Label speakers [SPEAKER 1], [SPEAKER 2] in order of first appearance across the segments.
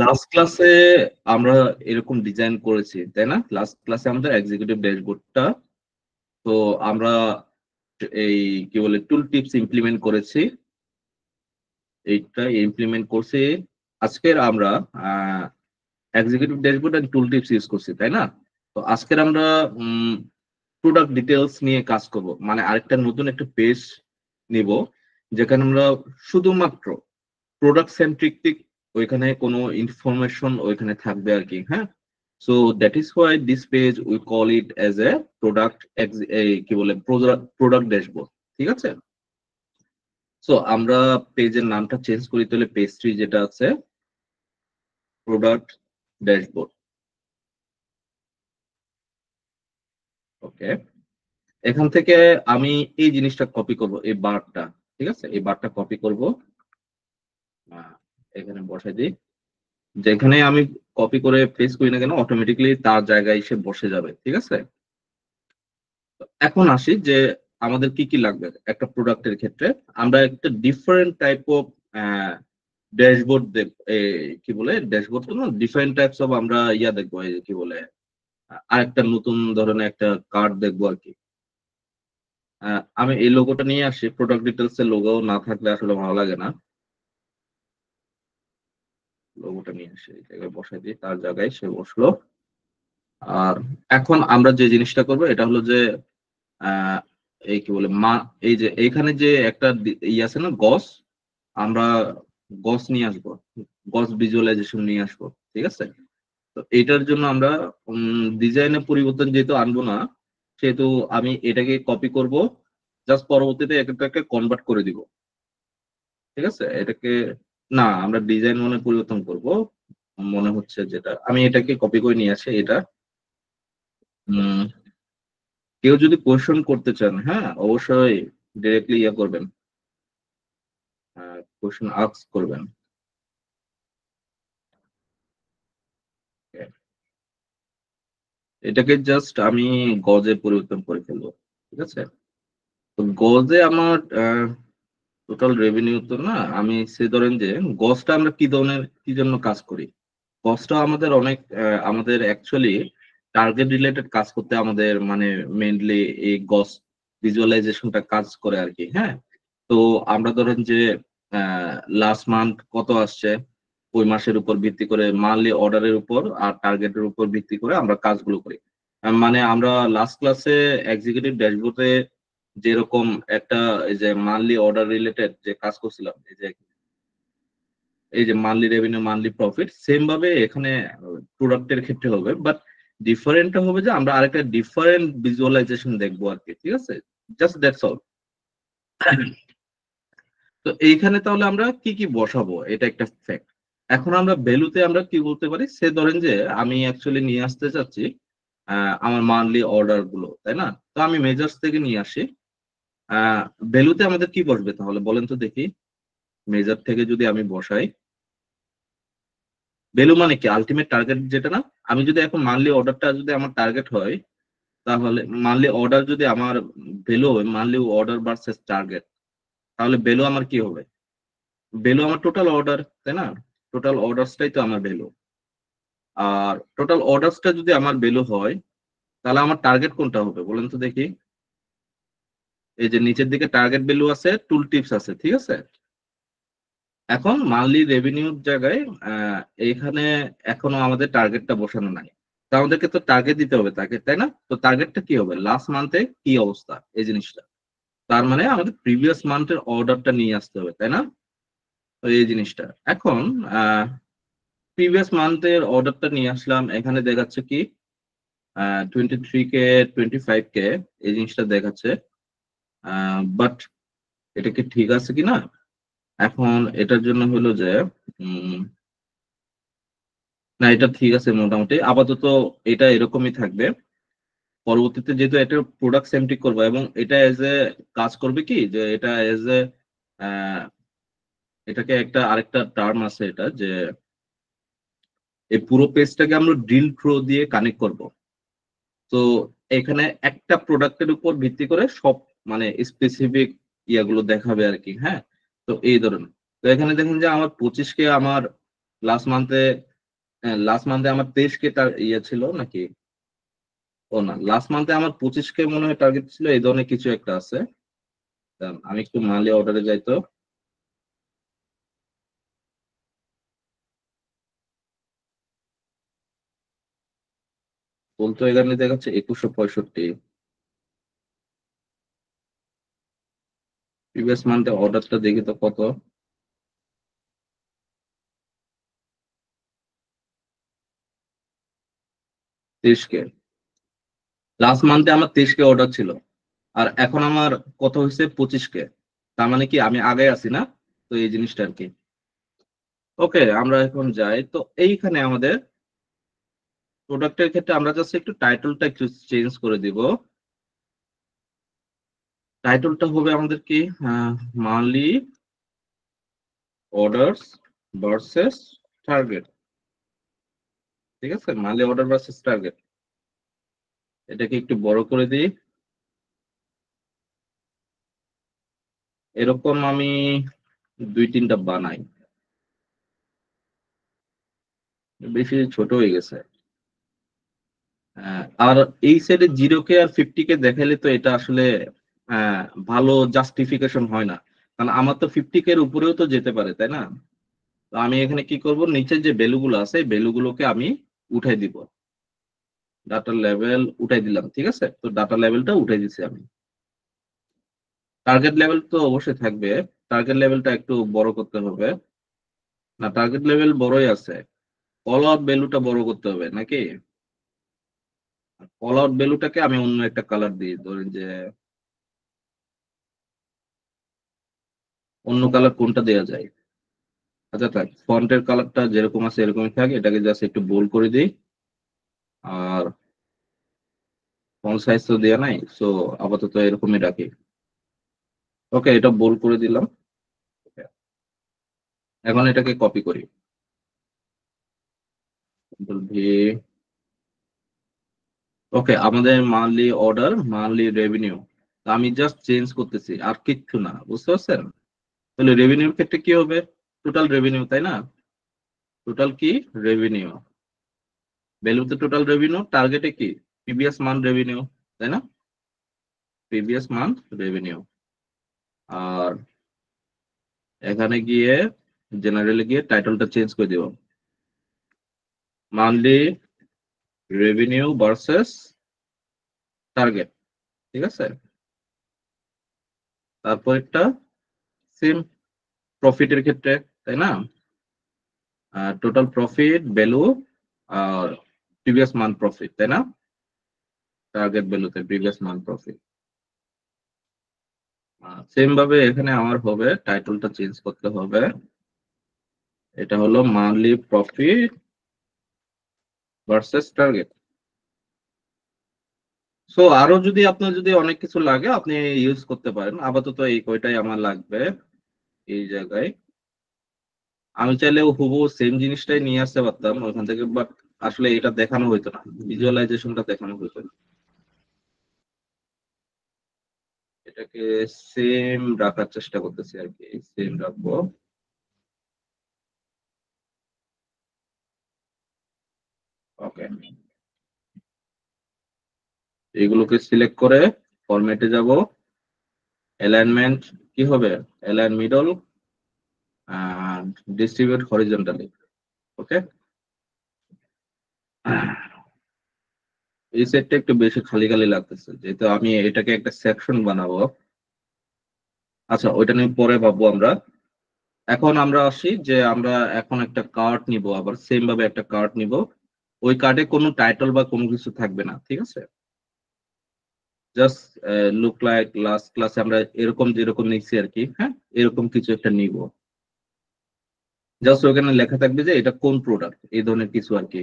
[SPEAKER 1] Last ক্লাসে আমরা এরকম ডিজাইন করেছি, তাই না? লাস্ট ক্লাসে আমাদের এক্সিকিউটিভ ড্যাশবোর্ডটা তো আমরা এই কি বলে টুল টিপস ইমপ্লিমেন্ট করেছি। এইটা ইমপ্লিমেন্ট করছি। আজকের আমরা executive dashboard and tool tips use করছি, তাই না? তো আজকের আমরা প্রোডাক্ট ডিটেইলস নিয়ে কাজ করব। মানে আরেকটা নতুন একটা পেজ নিব যেখানে আমরা শুধুমাত্র প্রোডাক্ট সেন্ট্রিক ওইখানে কোনো ইনফরমেশন ওইখানে থাকবে আর কি, হ্যাঁ? So that is why this page we call it as a product কি বলে প্রোডাক্ট ড্যাশবোর্ড, ঠিক আছে? সো আমরা পেজের নামটা চেঞ্জ করি, তাহলে পেজ 3 যেটা আছে প্রোডাক্ট ড্যাশবোর্ড। ওকে, এখান থেকে আমি এই জিনিসটা কপি করব, এই বারটা, ঠিক আছে? এই বারটা কপি করব, এখানে বসাই দিই। যেখানে আমি কপি করে পেস্ট করি না কেন অটোমেটিক্যালি তার জায়গায় এসে বসে যাবে, ঠিক আছে? এখন আসি যে আমাদের কি কি লাগবে একটা প্রোডাক্টের ক্ষেত্রে। আমরা একটা ডিফারেন্ট টাইপ অফ ড্যাশবোর্ড দেখ কি বলে ড্যাশবোর্ড তো না, ডিফারেন্ট টাইপস অফ আমরা দেখবো, এই যে কি বলে আরেকটা নতুন ধরনের একটা কার্ড দেখবো আর কি। আমি এই লোগোটা নিয়ে আসি, প্রোডাক্ট ডিটেলস এর লোগো না থাকলে আসলে ভালো লাগে না। লোগোটা নিয়ে আসি, এই জায়গায় বসাই দিই, তার জায়গায় সে বসলো। আর এখন আমরা যে জিনিসটা করবো এটা হলো যে আহ, এই কি বলে এই যে এইখানে যে একটা আছে না গস, আমরা গস নিয়ে আসবো, গস ভিজুয়ালাইজেশন নিয়ে আসবো, ঠিক আছে? তো এটার জন্য আমরা ডিজাইনের পরিবর্তন যেহেতু আনবো না, সেহেতু আমি এটাকে কপি করব, জাস্ট পরবর্তীতে এটাকে কনভার্ট করে দিব, ঠিক আছে? এটাকে না, আমরা ডিজাইন মানে পরিবর্তন করব মনে হচ্ছে, যেটা আমি এটাকে কপি করে নিয়ে আসি এটা। উম, কেউ যদি কোয়েশ্চন করতে চান, হ্যাঁ, অবশ্যই ডিরেক্টলি করবেন, কোয়েশ্চন আস্ক করবেন। এটাকে জাস্ট আমি গজে পরিবর্তন করে ফেলবো, ঠিক আছে? তো গজে আমার টোটাল রেভিনিউ তো না, আমি সে ধরেন যে গজটা আমরা কি ধরনের কি জন্য কাজ করি। গজটা আমাদের অনেক আমাদের অ্যাকচুয়ালি টার্গেট রিলেটেড কাজ করতে আমাদের মানে মেইনলি এই গজ ভিজুয়ালাইজেশনটা কাজ করে আর কি, হ্যাঁ। তো আমরা ধরেন যে লাস্ট মান্থ কত আসছে ওই মাসের উপর ভিত্তি করে, মান্থলি অর্ডারের উপর আর টার্গেটের উপর ভিত্তি করে আমরা কাজগুলো করি। মানে আমরা লাস্ট ক্লাসে এক্সিকিউটিভ ড্যাশবোর্ডে যেরকম একটা এই যে মান্থলি অর্ডার রিলেটেড যে কাজ করছিলাম, এই যে monthly revenue monthly profit, same ভাবে এখানে প্রোডাক্টের ক্ষেত্রে হবে, বাট ডিফারেন্টটা হবে যে আমরা আরেকটা ডিফারেন্ট ভিজুয়ালাইজেশন দেখবো আর কি, ঠিক আছে? Just that's all. তো এইখানে তাহলে আমরা কি কি বসাবো এটা একটা ফ্যাক্ট। এখন আমরা ভ্যালুতে আমরা কি বলতে পারি, সে ধরেন যে আমি অ্যাকচুয়ালি নিয়ে আসতে চাচ্ছি আমার মান্থলি অর্ডার গুলো, তাই না? তো আমি মেজার্স থেকে নিয়ে আসি। ভ্যালুতে আমাদের কি বসবে তাহলে বলেন তো দেখি। মেজার থেকে যদি আমি বসাই, ভ্যালু মানে কি আলটিমেট টার্গেট যেটা না। আমি যদি এখন মান্থলি অর্ডারটা যদি আমার টার্গেট হয়, তাহলে মান্থলি অর্ডার যদি আমার ভ্যালু হয়, মান্থলি অর্ডার ভার্সেস টার্গেট, তাহলে ভ্যালু আমার কি হবে? ভ্যালু আমার টোটাল অর্ডার, তাই না? টোটাল অর্ডারসটাই তো আমার ভ্যালু। আর টোটাল অর্ডারসটা যদি আমার ভ্যালু হয়, তাহলে আমার টার্গেট কোনটা হবে বলেন তো দেখি। এই যে নিচের দিকে টার্গেট ভ্যালু আছে, টুল টিপস আছে, ঠিক আছে? এখন মান্থলি রেভিনিউর জায়গায় এইখানে এখনো আমাদের টার্গেটটা বসানো নাই। তো আমাদেরকে তো টার্গেট দিতে হবে তাকে, তাই না? তো টার্গেটটা কি হবে, লাস্ট মান্থে কি অবস্থা এই জিনিসটা। তার মানে আমাদের প্রিভিয়াস মান্থের অর্ডারটা নিয়ে আসতে হবে, তাই না? তো এই জিনিসটা এখন প্রিভিয়াস মান্থের অর্ডারটা নিয়ে আসলাম, এখানে দেখাচ্ছে কি 23K 25K, এই জিনিসটা দেখাচ্ছে। বাট এটা কি ঠিক আছে কিনা, এখন এটার জন্য হলো যে উম, না, এটা ঠিক আছে মোটামুটি আপাতত, এটা এরকমই থাকবে। পরবর্তীতে যেহেতু এটা প্রোডাক্ট সেন্ট্রিক করবো এবং এটা এজ এ কাজ করবে কি যে এটা এজ এ এটাকে একটা আরেকটা টার্ম আছে এটা যে এই পুরো পেজটাকে আমরা ড্রিল থ্রো দিয়ে কানেক্ট করব। তো এখানে একটা প্রোডাক্টের উপর ভিত্তি করে সব মানে স্পেসিফিক ইয়াগুলো দেখাবে আর কি, হ্যাঁ। তো এই ধরনের, তো এখানে দেখুন যে আমার 25K আমার লাস্ট মান্থে আমার 23K ইয়ে ছিল নাকি? ও না, লাস্ট মান্থে আমার 25K মনে হয় টার্গেট ছিল, এই ধরনের কিছু একটা আছে। আমি একটু মান্থলি অর্ডারে যাই তো। বলতো এখানে দেখাচ্ছে 2165। প্রিভিয়াস মান্থে অর্ডারটা দেখি তো কত। 23K। লাস্ট মান্থে আমার 23K অর্ডার ছিল, আর এখন আমার কত হয়েছে? 25K। তার মানে কি আমি আগে আছি না? তো এই জিনিসটা আর কি। ওকে, আমরা এখন যাই তো। এইখানে আমাদের প্রোডাক্টের ক্ষেত্রে আমরা জাস্ট একটু টাইটেলটা একটু চেঞ্জ করে দিব। টাইটেলটা হবে আমাদের কি, মান্থলি অর্ডারস ভার্সেস টার্গেট। ঠিক আছে, মান্থলি অর্ডার ভার্সেস টার্গেট। এটাকে একটু বড় করে দিই। এরকম আমি 2-3টা বানাই, বেশি ছোট হয়ে গেছে। আর এই সাইডে 0K আর 50K দেখাইলে তো এটা আসলে আহ, ভালো জাস্টিফিকেশন হয় না। কারণ আমার তো 50K এর উপরেও তো যেতে পারে, তাই না? তো আমি এখানে কি করব, নিচের যে ভ্যালুগুলো আছে এই ভ্যালুগুলোকে আমি উঠাই দিব। ডাটা লেভেল উঠাই দিলাম, ঠিক আছে, তো ডাটা লেভেলটা উঠাই দিছি আমি। টার্গেট লেভেল তো অবশ্যই থাকবে। টার্গেট লেভেলটা একটু বড় করতে হবে। না, টার্গেট লেভেল বড়ই আছে। কল আউট ভ্যালুটা বড় করতে হবে নাকি? কল আউট ভ্যালুটাকে আমি অন্য একটা কালার দিই, ধরেন যে অন্য কালার কোনটা দেওয়া যায়। আচ্ছা থাক, ফন্টের কালারটা যেরকম আছে এরকমই থাকে, এটাকে জাস্ট একটু বোল্ড করে দিই। আর ফন্ট সাইজ তো দেওয়া নাই, সো আপাতত এরকমই রাখি। ওকে, এটা বোল্ড করে দিলাম। Okay, এখন এটাকে কপি করি। ভি। ওকে, আমাদের মান্থলি অর্ডার, মান্থলি রেভিনিউ আমি জাস্ট চেঞ্জ করতেছি, আর কিচ্ছু না, বুঝতে পারছেন? তাহলে রেভিনিউর ক্ষেত্রে কি হবে? টোটাল রেভিনিউ, তাই না? টোটাল কি রেভিনিউ, ভ্যালুতে টোটাল রেভিনিউ, টার্গেটে কি প্রিভিয়াস মান্থ রেভিনিউ, তাই না? Previous month revenue. আর এখানে গিয়ে জেনারেলে গিয়ে টাইটেলটা চেঞ্জ করে দিব, মান্থলি রেভিনিউ ভার্সেস টার্গেট। ঠিক আছে, তারপর একটা সেম প্রফিটের ক্ষেত্রে, তাই না? টোটাল প্রফিট ভ্যালু আর প্রিভিয়াস মান্থ প্রফিট, তাই না? টার্গেট ভ্যালুতে প্রিভিয়াস মান্থ প্রফিট। সেম ভাবে এখানে আমার হবে, টাইটেলটা চেঞ্জ করতে হবে। এটা হলো monthly profit versus target. So আরো যদি আপনার যদি অনেক কিছু লাগে আপনি ইউজ করতে পারেন, আপাতত এই কয়টাই আমার লাগবে এই জায়গায়। আমি চাইলেও হুবহু সেম জিনিসটাই নিয়ে আসতে পারতাম ওখান থেকে, বাট আসলে এটা দেখানো হইতো না, ভিজুয়ালাইজেশনটা দেখানো হইতো না। এটাকে সেম রাখার চেষ্টা করতেছি আর কি, সেম রাখবো। ওকে, এগুলোকে সিলেক্ট করে ফরম্যাটে যাব। অ্যালাইনমেন্ট কি হবে? Align middle, distribute horizontally. Okay, এই সেটটা একটু বেশি খালি খালি লাগতেছে, যেহেতু আমি এটাকে একটা সেকশন বানাবো। আচ্ছা, ওইটা নিয়ে পরে ভাববো আমরা। এখন আমরা আসি যে আমরা এখন একটা কার্ড নিব, আবার সেম ভাবে একটা কার্ড নিব। ওই কার্ডে কোনো টাইটেল বা কোনো কিছু থাকবে না, ঠিক আছে? জাস্ট লুক লাইক লাস্ট ক্লাসে আমরা এরকম যেরকম নিচ্ছি আর কি, হ্যাঁ, এরকম কিছু একটা নিব। জাস্ট ওখানে লেখা থাকবে যে এটা কোন প্রোডাক্ট, এই ধরনের কিছু আর কি।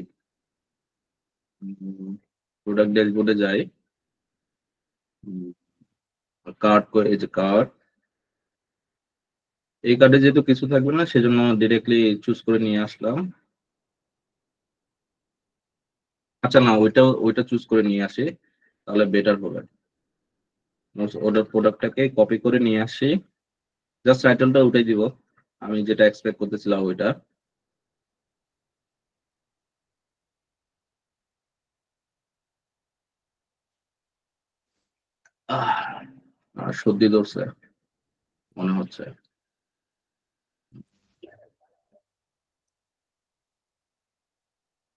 [SPEAKER 1] প্রোডাক্ট ড্যাশবোর্ডে যাই। কার্ড করে, এই যে কার্ড, এই কার্ডে যেহেতু কিছু থাকবে না সেজন্য ডিরেক্টলি চুজ করে নিয়ে আসলাম। আচ্ছা না, ওইটা চুজ করে নিয়ে আসি, তাহলে বেটার হবে। ওটার প্রোডাক্টটাকে কপি করে নিয়ে আসি, জাস্ট টাইটেলটা উঠাই দিব, আমি যেটা এক্সপেক্ট করতেছিলাম ওইটা। সর্দি ধরছে মনে হচ্ছে।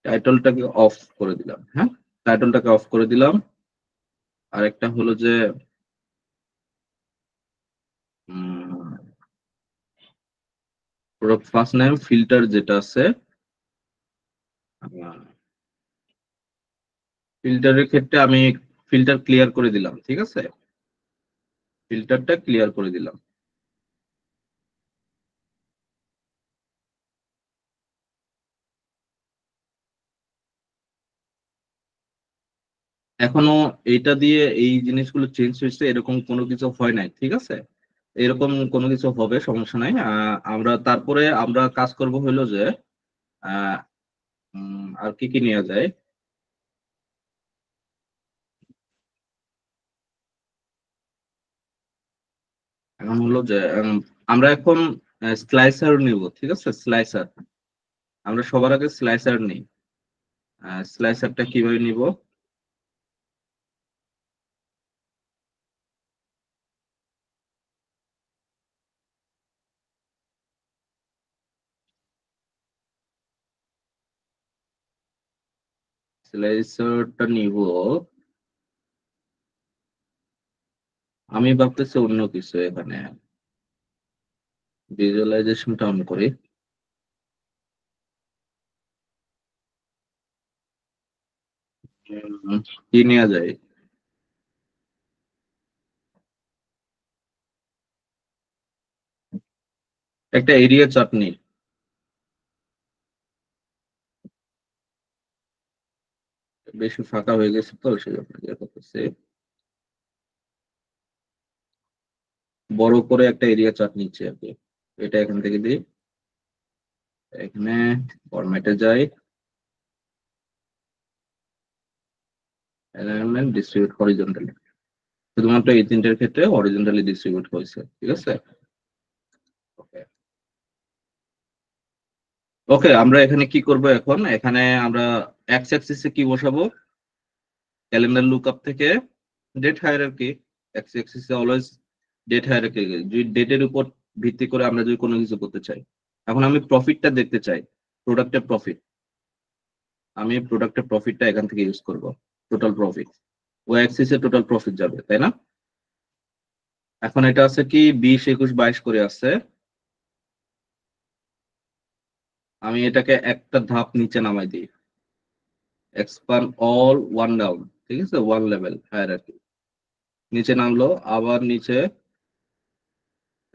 [SPEAKER 1] টাইটেলটাকে অফ করে দিলাম, হ্যাঁ, টাইটেলটাকে অফ করে দিলাম। আরেকটা হলো যে প্রোডাক্ট ফার্স্ট নেম ফিল্টার যেটা আছে, ফিল্টারের ক্ষেত্রে আমি ফিল্টার ক্লিয়ার করে দিলাম, ঠিক আছে, ফিল্টারটা ক্লিয়ার করে দিলাম। এখনো এইটা দিয়ে এই জিনিসগুলো চেঞ্জ হয়েছে এরকম কোনো কিছু হয় নাই, ঠিক আছে, এরকম কোনো কিছু হবে সমস্যা নাই। আমরা তারপরে আমরা কাজ করব হলো যে আহ, আর কি কি নেওয়া যায়। এখন হলো যে আমরা এখন স্লাইসার নিব, ঠিক আছে, স্লাইসার। আমরা সবার আগে স্লাইসার নিই। স্লাইসারটা কিভাবে নিব? স্লাইসারটা নিব, আমি ভাবতেছি অন্য কিছু এখানে, ভিজুয়ালাইজেশনটা অন করি। কি নেওয়া যায়? একটা এরিয়া চাটনি, বেশি ফাঁকা হয়ে গেছে তো সেই জন্য ইয়ে করতেছি। বড় করে একটা এরিয়া চার্ট নিচ্ছি আর কি। এটা এখান থেকে দিই, এখানে ফরম্যাটে যাই, অ্যালাইনমেন্ট ডিস্ট্রিবিউট হরিজন্টালি, শুধুমাত্র এই তিনটের ক্ষেত্রে হরিজন্টালি ডিস্ট্রিবিউট হয়েছে, ঠিক আছে। ওকে, ওকে, আমরা এখানে কি করব এখন, এখানে আমরা এক্স অ্যাক্সিসে কি বসাবো, ক্যালেন্ডার লুকআপ থেকে ডেট হায়ারার্কি, এক্স অ্যাক্সিসে অলওয়েজ ডেট হায়ারার্কি, যদি ডেটের উপর ভিত্তি করে আমরা যদি কোনো কিছু করতে চাই। এখন আমি প্রফিটটা দেখতে চাই, প্রোডাক্টের প্রফিট, আমি প্রোডাক্টের প্রফিটটা এখান থেকে ইউজ করব, টোটাল প্রফিট, ও অ্যাক্সিসে টোটাল প্রফিট যাবে, তাই না? এখন এটা আছে কি 20, 21, 22 করে আছে, আমি এটাকে একটা ধাপ নিচে নামাই দিই, এক্সপান্ড অল ওয়ান ডাউন, ঠিক আছে, ওয়ান লেভেল হায়ারার্কি, নিচে নামলো, আবার নিচে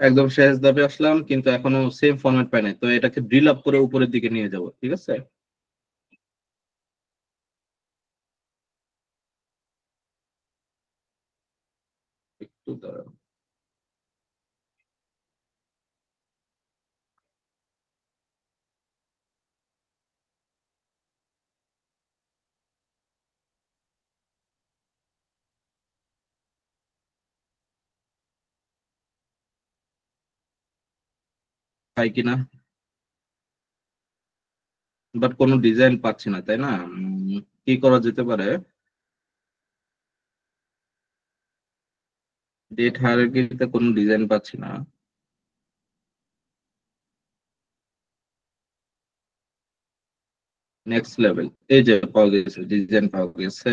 [SPEAKER 1] একদম শেষ ধাপে আসলাম, কিন্তু এখনো সেম ফরম্যাট পাই নাই, তো এটাকে ড্রিল আপ করে উপরের দিকে নিয়ে যাব, ঠিক আছে। একটু দাঁড়াও। পাই কিনা, বাট কোনো ডিজাইন পাচ্ছি না, তাই না? কি করা যেতে পারে? ডেট হায়ারার্কিতে কোনো ডিজাইন পাচ্ছি না। নেক্সট লেভেল, এই যে পাওয়া গেছে, ডিজাইন পাওয়া গেছে।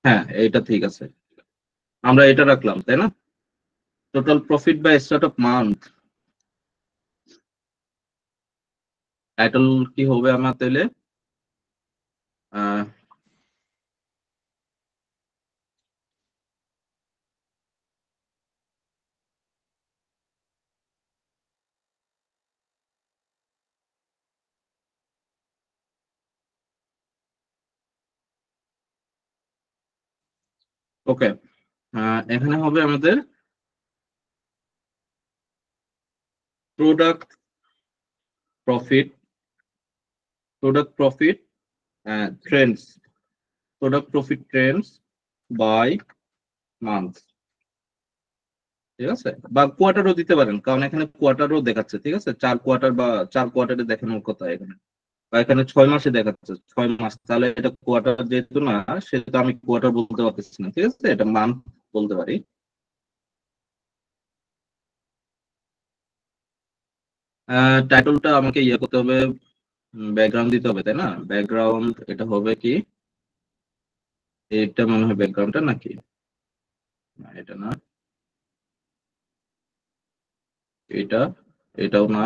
[SPEAKER 1] হ্যাঁ, এটা ঠিক আছে, আমরা এটা রাখলাম, তাই না? Total profit by start of month, title কি হবে আমার তাহলে? ওকে, এখানে হবে আমাদের product profit, product profit trends, product profit trends by month, ঠিক আছে, বা কোয়ার্টারও দিতে পারেন, কারণ এখানে কোয়ার্টারও দেখাচ্ছে, ঠিক আছে, 4 কোয়ার্টার বা 4 কোয়ার্টারে দেখানোর কথা এখানে। বা এখানে 6 মাসে দেখাচ্ছে 6 মাস, তাহলে এটা কোয়ার্টার যেহেতু না, সেটা আমি কোয়ার্টার বলতে পারতেছি না, ঠিক আছে, এটা মান্থ বলতে পারি। টাইটেলটা আমাকে ইয়ে করতে হবে, ব্যাকগ্রাউন্ড দিতে হবে, তাই না? ব্যাকগ্রাউন্ড এটা হবে কি, এটা মনে হয় ব্যাকগ্রাউন্ডটা নাকি, না এটা না, এটা, এটাও না,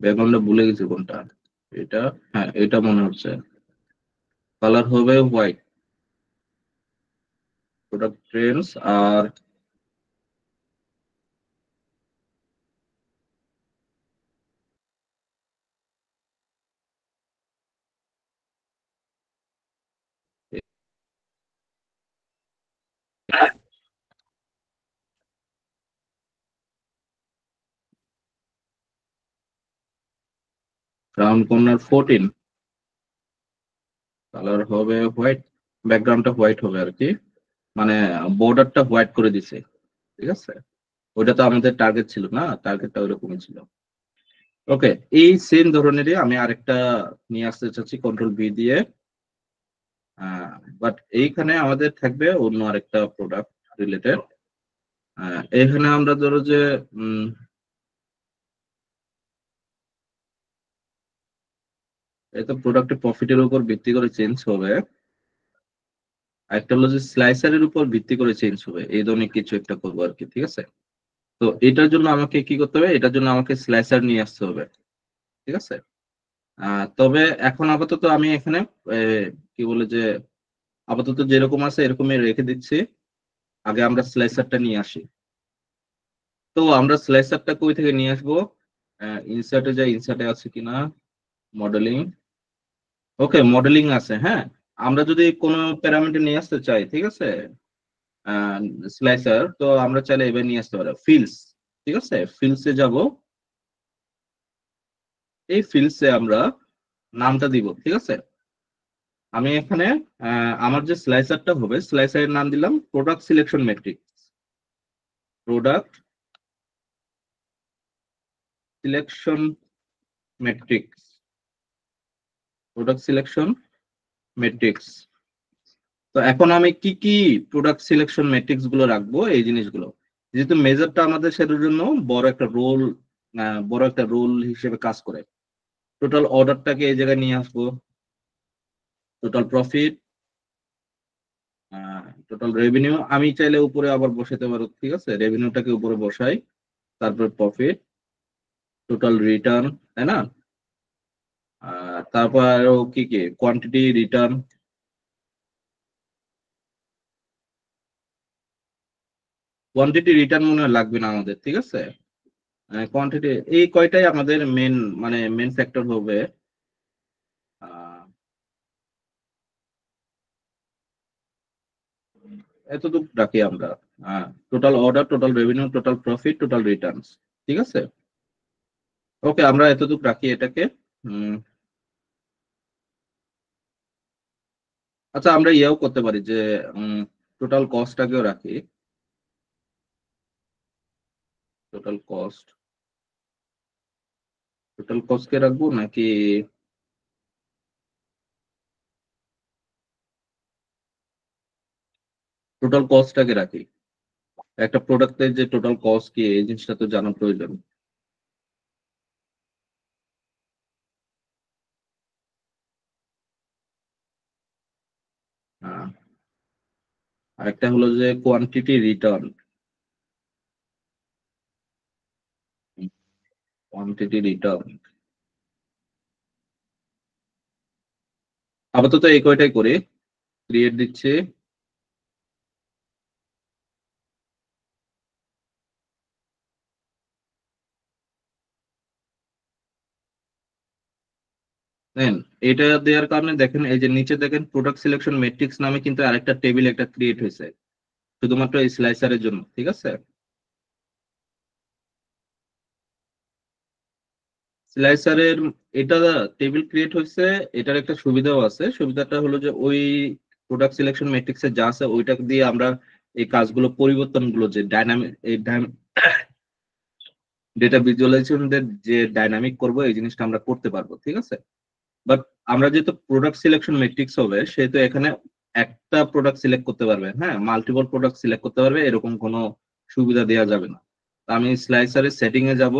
[SPEAKER 1] ব্যাকগ্রাউন্ডটা ভুলে গেছি কোনটা, এটা, হ্যাঁ এটা মনে হচ্ছে। কালার হবে হোয়াইট, প্রোডাক্ট ট্রেন্ডস, আর রাউন্ড কর্নার 14, কালার হবে হোয়াইট, ব্যাকগ্রাউন্ডটা হোয়াইট হবে আর কি, মানে বর্ডারটা হোয়াইট করে দিছে, ঠিক আছে। ওটা তো আমাদের টার্গেট ছিল না, টার্গেটটা ওইরকমই ছিল। ওকে, এই সেম ধরনেরই আমি আরেকটা নিয়ে আসতে চাচ্ছি কন্ট্রোল বি দিয়ে, বাট এইখানে আমাদের থাকবে অন্য আরেকটা প্রোডাক্ট রিলেটেড। এখানে আমরা ধরো যে এটা প্রোডাক্টের প্রফিটের উপর ভিত্তি করে চেঞ্জ হবে, একটা হলো যে স্লাইসারের উপর ভিত্তি করে চেঞ্জ হবে, এই ধরনের কিছু একটা করবো আর কি, ঠিক আছে। তো এটার জন্য আমাকে কি করতে হবে, এটার জন্য আমাকে স্লাইসার নিয়ে আসতে হবে, ঠিক আছে। তবে এখন আপাতত আমি এখানে কি বলে যে আপাতত যেরকম আছে এরকমই রেখে দিচ্ছি, আগে আমরা স্লাইসারটা নিয়ে আসি। তো আমরা স্লাইসারটা কই থেকে নিয়ে আসবো, ইনসার্টে যাই, ইনসার্টে আছে কিনা, মডেলিং, ওকে মডেলিং আছে, হ্যাঁ। আমরা যদি কোনো প্যারামিটার নিয়ে আসতে চাই, ঠিক আছে, স্লাইসার, তো আমরা চাইলে এবার নিয়ে আসতে পারি ফিল্ডস, ঠিক আছে, ফিল্ডসে যাব, এই ফিল্ডসে আমরা নামটা দিব, ঠিক আছে। আমি এখানে আমার যে স্লাইসারটা হবে, স্লাইসারের নাম দিলাম product selection matrix, product selection matrix, product selection matrix. তো এখন আমি কি কি প্রোডাক্ট সিলেকশন ম্যাট্রিক্স গুলো রাখবো, এই জিনিসগুলো, যেহেতু মেজারটা আমাদের সেটার জন্য বড় একটা রোল, বড় একটা রোল হিসেবে কাজ করে। টোটাল অর্ডারটাকে এই জায়গায় নিয়ে আসবো, টোটাল প্রফিট, টোটাল রেভিনিউ আমি চাইলে উপরে আবার বসাতে পারো, ঠিক আছে, রেভিনিউটাকে উপরে বসাই, তারপর প্রফিট, টোটাল রিটার্ন, তাই না, তারপর আরো কি কি কোয়ান্টিটি রিটার্ন, কোয়ান্টিটি রিটার্ন মনে হয় লাগবে না আমাদের, ঠিক আছে। কোয়ান্টিটি, এই কয়টাই আমাদের মেন, মানে মেন ফ্যাক্টর হবে। আহ, এতটুকু রাখি আমরা, total order, total revenue, total profit, total Returns, ঠিক আছে। ওকে, আমরা এতটুকু রাখি এটাকে। উম, আচ্ছা, আমরা ইয়েও করতে পারি যে টোটাল কস্টটাকেও রাখি, টোটাল কস্ট, টোটাল কস্টকে রাখবো নাকি টোটাল কস্টটাকে রাখি, একটা প্রোডাক্টের যে টোটাল কস্ট কি এই জিনিসটা তো জানা প্রয়োজন। আহ, আরেকটা হলো যে কোয়ান্টিটি রিটার্ন, কোয়ান্টিটি রিটার্ন, আপাতত এই কয়টাই করে ক্রিয়েট দিচ্ছে। দেন এটা দেওয়ার কারণে দেখেন, এই যে নিচে দেখেন প্রোডাক্ট সিলেকশন ম্যাট্রিক্স নামে কিন্তু আরেকটা টেবিল একটা ক্রিয়েট হয়েছে শুধুমাত্র এই স্লাইসারের জন্য, ঠিক আছে। স্লাইসারের এটা টেবিল ক্রিয়েট হয়েছে, এটার একটা সুবিধাও আছে, সুবিধাটা হলো যে ওই প্রোডাক্ট সিলেকশন ম্যাট্রিক্সে যা আছে ওইটা দিয়ে আমরা এই কাজগুলো পরিবর্তনগুলো যে ডাইনামিক, এই ডেটা ভিজুয়ালাইজেশন যে ডাইনামিক করব এই জিনিসটা আমরা করতে পারবো, ঠিক আছে। বাট আমরা যেহেতু প্রোডাক্ট সিলেকশন ম্যাট্রিক্স হবে, সেহেতু এখানে একটা প্রোডাক্ট সিলেক্ট করতে পারবে, হ্যাঁ, মাল্টিপল প্রোডাক্ট সিলেক্ট করতে পারবে এরকম কোনো সুবিধা দেওয়া যাবে না। তো আমি স্লাইসারের সেটিং এ যাব,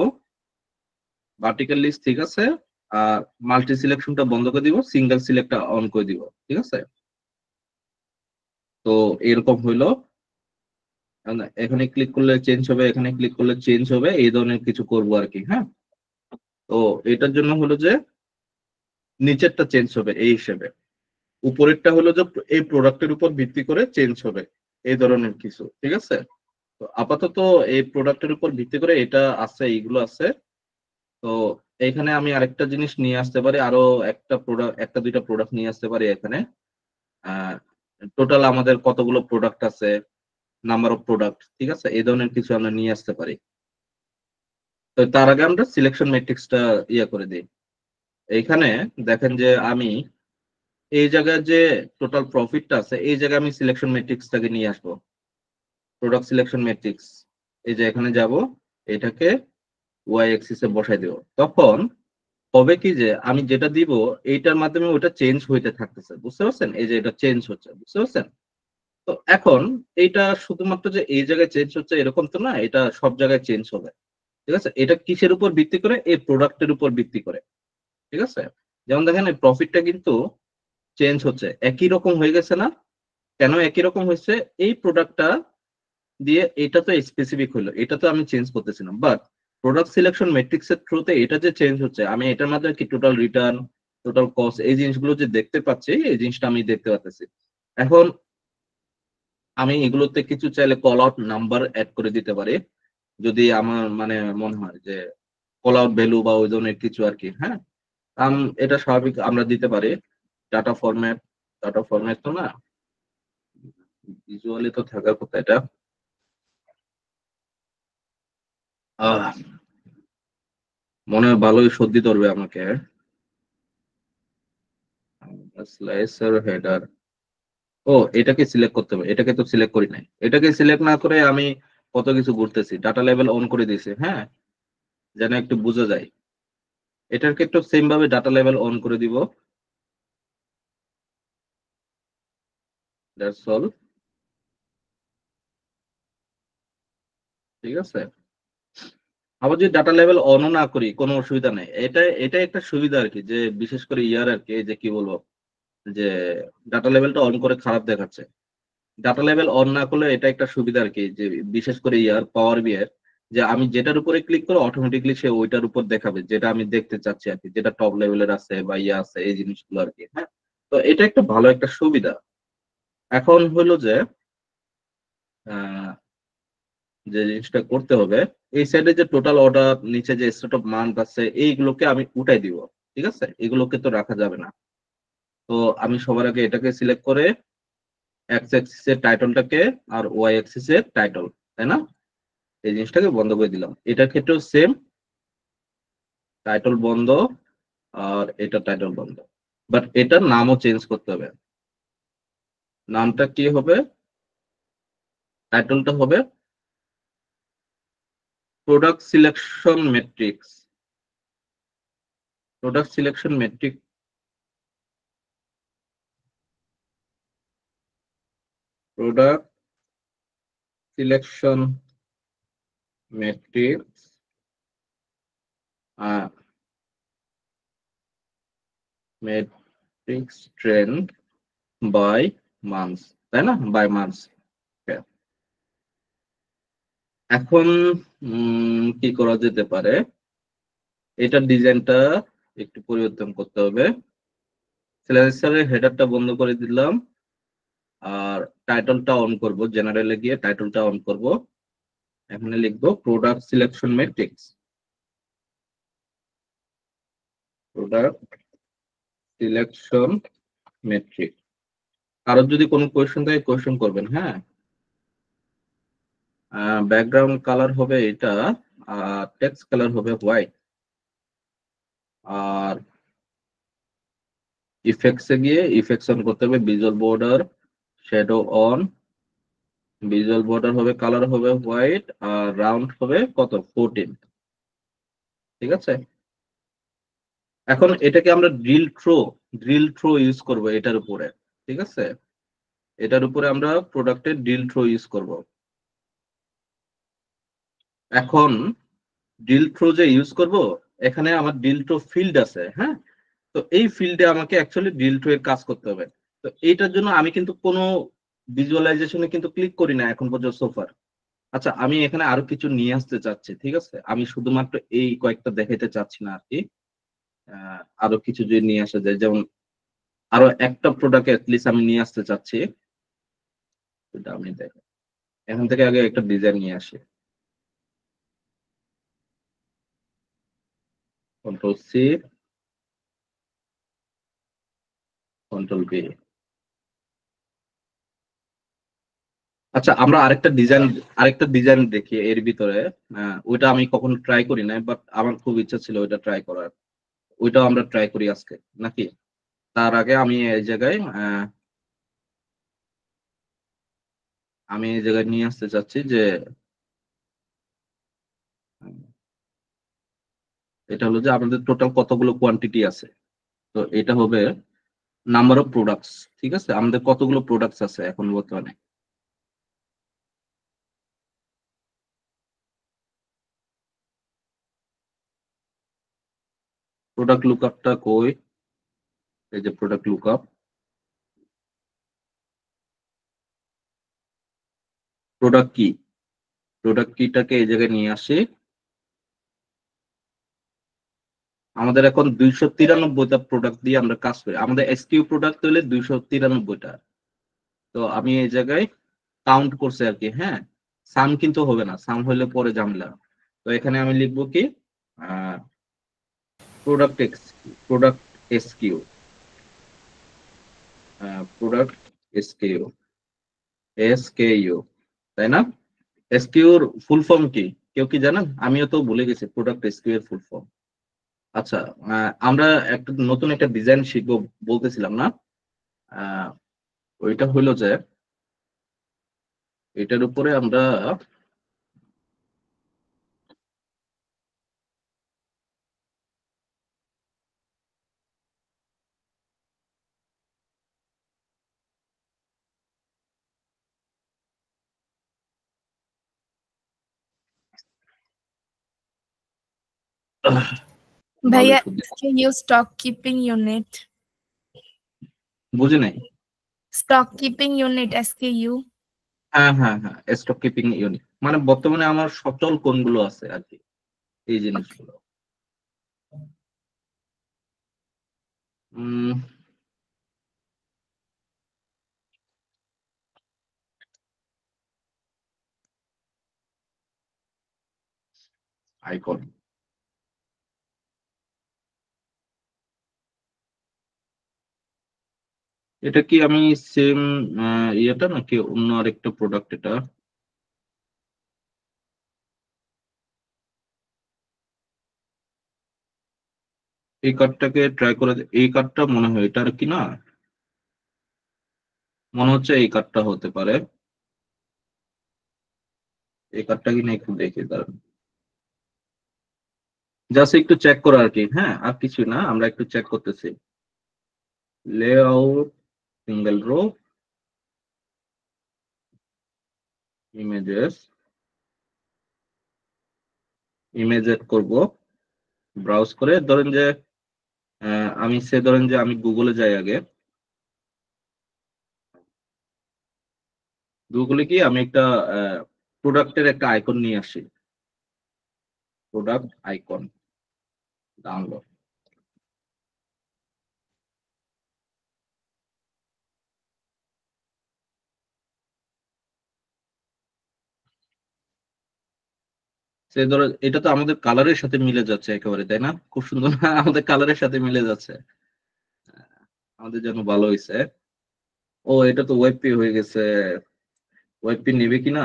[SPEAKER 1] ভার্টিক্যাল লিস্ট, ঠিক আছে, আর মাল্টি সিলেকশনটা বন্ধ করে দিব, সিঙ্গেল সিলেক্টটা অন করে দিব, ঠিক আছে। তো এরকম হইলো, এখানে ক্লিক করলে চেঞ্জ হবে, এখানে ক্লিক করলে চেঞ্জ হবে, এই ধরনের কিছু করবো আর কি, হ্যাঁ। তো এটার জন্য হলো যে নিচেরটা চেঞ্জ হবে এই হিসেবে, উপরেরটা হলো যে এই প্রোডাক্টের উপর ভিত্তি করে চেঞ্জ হবে, এই ধরনের কিছু, ঠিক আছে। তো আপাতত এই প্রোডাক্টের উপর ভিত্তি করে এটা আছে, এইগুলো আছে। তো এখানে আমি আরেকটা জিনিস নিয়ে আসতে পারি, আরো একটা প্রোডাক্ট, একটা দুইটা প্রোডাক্ট নিয়ে আসতে পারি এখানে। টোটাল আমাদের কতগুলো প্রোডাক্ট আছে, নাম্বার অফ প্রোডাক্ট, ঠিক আছে, এই ধরনের কিছু আমরা নিয়ে আসতে পারি। তো তার আগে আমরা সিলেকশন ম্যাট্রিক্সটা করে দিই। এইখানে দেখেন যে আমি এই জায়গায় যে টোটাল প্রফিটটা আছে, এই জায়গায় আমি সিলেকশন ম্যাট্রিক্সটাকে নিয়ে আসবো, প্রোডাক্ট সিলেকশন ম্যাট্রিক্স। এই যে এখানে যাব, এটাকে ওয়াই অ্যাক্সিসে বসাই দেব। তখন হবে কি যে আমি যেটা দিব এইটার মাধ্যমে ওটা চেঞ্জ হইতে থাকতেছে, বুঝতে পারছেন, এই যে এটা চেঞ্জ হচ্ছে, বুঝতে পারছেন। তো এখন এইটা শুধুমাত্র যে এই জায়গায় চেঞ্জ হচ্ছে এরকম তো না, এটা সব জায়গায় চেঞ্জ হবে, ঠিক আছে। এটা কিসের উপর ভিত্তি করে? এই প্রোডাক্টের উপর ভিত্তি করে, ঠিক আছে। যেমন দেখেন এই প্রফিটটা কিন্তু চেঞ্জ হচ্ছে, একই রকম হয়ে গেছে না? কেন একই রকম হয়েছে? এই প্রোডাক্টটা দিয়ে এটা তো স্পেসিফিক হলো, এটা তো আমি চেঞ্জ করতেছিলাম, বাট প্রোডাক্ট সিলেকশন ম্যাট্রিক্স এর থ্রুতে এটা যে চেঞ্জ হচ্ছে, আমি এটার মাধ্যমে কি টোটাল রিটার্ন, টোটাল কস্ট, এই জিনিসগুলো যে দেখতে পাচ্ছি, এই জিনিসটা আমি দেখতে পাচ্ছি। এখন আমি এগুলোতে কিছু চাইলে কল আউট নাম্বার অ্যাড করে দিতে পারি, যদি আমার মানে মনে হয় যে কল আউট ভ্যালু বা ওই ধরনের কিছু আর কি, হ্যাঁ। এটা স্বাভাবিক আমরা দিতে পারি। ডাটা ফরম্যাট, ডাটা ফরম্যাট তো না, ভিজুয়ালি তো থাকার কথা এটা। আহ মনে হয় ভালোই সর্দি ধরবে আমাকে। স্লাইসার হেডার, ও এটাকে সিলেক্ট করতে হবে, এটাকে তো সিলেক্ট করি নাই, এটাকে সিলেক্ট না করে আমি কত কিছু ঘুরতেছি, ডাটা লেভেল অন করে দিয়েছি, হ্যাঁ, যেন একটু বোঝা যায়। এটাকে একটু সেম ভাবে ডাটা লেভেল অন করে দিব, দ্যাটস অল, ঠিক আছে। আবার যদি ডাটা লেভেল অনও না করি কোনো অসুবিধা নেই, এটা একটা সুবিধা আর কি, যে বিশেষ করে আর কি, যে কি বলবো, যে ডাটা লেভেলটা অন করে খারাপ দেখাচ্ছে। ডাটা লেভেল অন না করলে এটা একটা সুবিধা আর কি, যে বিশেষ করে পাওয়ার বি এর, যে আমি যেটার উপরে ক্লিক করে অটোমেটিকলি সে ওইটার উপর দেখাবে যেটা আমি দেখতে চাচ্ছি আর কি, যেটা টপ লেভেলের আছে বা আছে এই জিনিসগুলো আর কি, হ্যাঁ। তো এটা একটা ভালো একটা সুবিধা। এখন হলো যে আহ, যে জিনিসটা করতে হবে, এই সাইডে যে টোটাল অর্ডার, নিচে যে স্টেট অফ মান্থ আছে, এইগুলোকে আমি উঠাই দিব, ঠিক আছে, এগুলোকে তো রাখা যাবে না। তো আমি সবার আগে এটাকে সিলেক্ট করে এক্স অ্যাক্সিস এর টাইটলটাকে আর ওয়াই অ্যাক্সিস এর টাইটল, তাই না, এই জিনিসটাকে বন্ধ করে দিলাম। এটার ক্ষেত্রেও সেম, টাইটল বন্ধ, আর এটা টাইটল বন্ধ। বাট এটার নামও চেঞ্জ করতে হবে। নামটা কি হবে? টাইটলটা হবে product selection matrix, product selection matrix, product selection matrix, matrix trend by months, তাই না, বাই মান্থস। এখন কি করা যেতে পারে, এটার ডিজাইনটা একটু পরিবর্তন করতে হবে। সিলেকশনের হেডারটা বন্ধ করে দিলাম, আর টাইটলটা অন করব, জেনারেলে গিয়ে টাইটলটা অন করব, এখানে লিখবো product selection matrix, product selection matrix. কারোর যদি কোনো কোয়েশ্চেন থাকে কোয়েশ্চেন করবেন, হ্যাঁ। ব্যাকগ্রাউন্ড কালার হবে এটা, আর টেক্সট কালার হবে হোয়াইট, আর ইফেক্টসে গিয়ে ইফেক্টস অন করতে হবে, visual border shadow on, visual border হবে, কালার হবে হোয়াইট, আর রাউন্ড হবে কত 14, ঠিক আছে। এখন এটাকে আমরা ড্রিল থ্রো ইউজ করব এটার উপরে, ঠিক আছে। এটার উপরে আমরা প্রোডাক্টের ড্রিল থ্রো ইউজ করব। এখন ড্রিল থ্রো যে ইউজ করব, এখানে আমার ড্রিল থ্রো ফিল্ড আছে, হ্যাঁ। তো এই ফিল্ডে আমাকে অ্যাকচুয়ালি ড্রিল থ্রো এর কাজ করতে হবে। তো এইটার জন্য আমি কিন্তু কোনো ভিজুয়ালাইজেশনে কিন্তু ক্লিক করি না এখন পর্যন্ত সোফার। আচ্ছা, আমি এখানে আরো কিছু নিয়ে আসতে চাচ্ছি, ঠিক আছে। আমি শুধুমাত্র এই কয়েকটা দেখাইতে চাচ্ছি না আর কি। আরো কিছু যদি নিয়ে আসা যায়, যেমন আরো একটা প্রোডাক্ট অ্যাটলিস্ট আমি নিয়ে আসতে চাচ্ছি। এটা আমি দেখ, এখান থেকে আগে একটা ডিজাইন নিয়ে আসি। Control C, control V. আচ্ছা, আমরা আরেকটা ডিজাইন দেখি এর ভিতরে। ওইটা আমি কখনো ট্রাই করি নাই, বাট আমার খুব ইচ্ছা ছিল ওইটা ট্রাই করার। ওইটাও আমরা ট্রাই করি আজকে, নাকি? তার আগে আমি এই জায়গায় নিয়ে আসতে চাচ্ছি যে আহ, এটা হলো যে আমাদের টোটাল কতগুলো কোয়ান্টিটি আছে। তো এটা হবে নাম্বার অফ প্রোডাক্টস, ঠিক আছে। আমাদের কতগুলো প্রোডাক্টস আছে এখন বর্তমানে। প্রোডাক্ট লুকআপটা কই? এই যে প্রোডাক্ট লুকআপ, প্রোডাক্ট কি, প্রোডাক্ট কিটাকে এই জায়গায় নিয়ে আসি। আমাদের এখন 293টা প্রোডাক্ট দিয়ে আমরা কাজ করি। আমাদের এসকিউ প্রোডাক্ট হলে 293টা। তো আমি এই জায়গায় কাউন্ট করছি আর কি, হ্যাঁ। সাম কিন্তু হবে না, সাম হলে পরে ঝামেলা। তো এখানে আমি লিখবো কি, product product SQ, product SQ, SKU, তাই না? এসকিউর ফুল ফর্ম কি কেউ কি জানেন? আমিও তো ভুলে গেছি প্রোডাক্ট এসকিউ এর ফুল ফর্ম। আচ্ছা, আমরা নতুন একটা ডিজাইন শিখবো বলতেছিলাম না? আহ, ওইটা হইলো যে এটার উপরে আমরা ভালোই
[SPEAKER 2] ভাইয়া
[SPEAKER 1] শুনছি।
[SPEAKER 2] SKU stock keeping unit
[SPEAKER 1] বুঝি নাই।
[SPEAKER 2] stock keeping unit SKU
[SPEAKER 1] হ্যাঁ হ্যাঁ হ্যাঁ, স্টক কিপিং ইউনিট মানে বর্তমানে আমার সচল কোনগুলো আছে আর কি, এই
[SPEAKER 2] okay
[SPEAKER 1] জিনিসগুলো। উম আইকন, এটা কি আমি সেম ইয়েটা নাকি অন্য আরেকটা প্রোডাক্ট এটা? এই কার্ডটাকে ট্রাই করে এই কার্ডটা মনে হয় এটা আর কি না, মনে হচ্ছে এই কার্ডটা হতে পারে। এই কার্ডটা কি না একটু দেখি দাঁড়ান, জাস্ট একটু চেক করা আর কি, হ্যাঁ। আর কিছু না, আমরা একটু চেক করতেছি। Layout, single row, images, image add করবো। ব্রাউজ করে ধরেন যে আমি গুগলে যাই আগে। গুগলে কি আমি একটা প্রোডাক্টের একটা আইকন নিয়ে আসি। Product icon download. সে ধরো এটা তো আমাদের কালারের সাথে মিলে যাচ্ছে একেবারে, তাই না? খুব সুন্দর না? আমাদের কালারের সাথে মিলে যাচ্ছে। আমাদের জন্য ভালো হয়েছে। ও, এটা তো ওয়েব পে হয়ে গেছে। ওয়েব পে নেবে কিনা,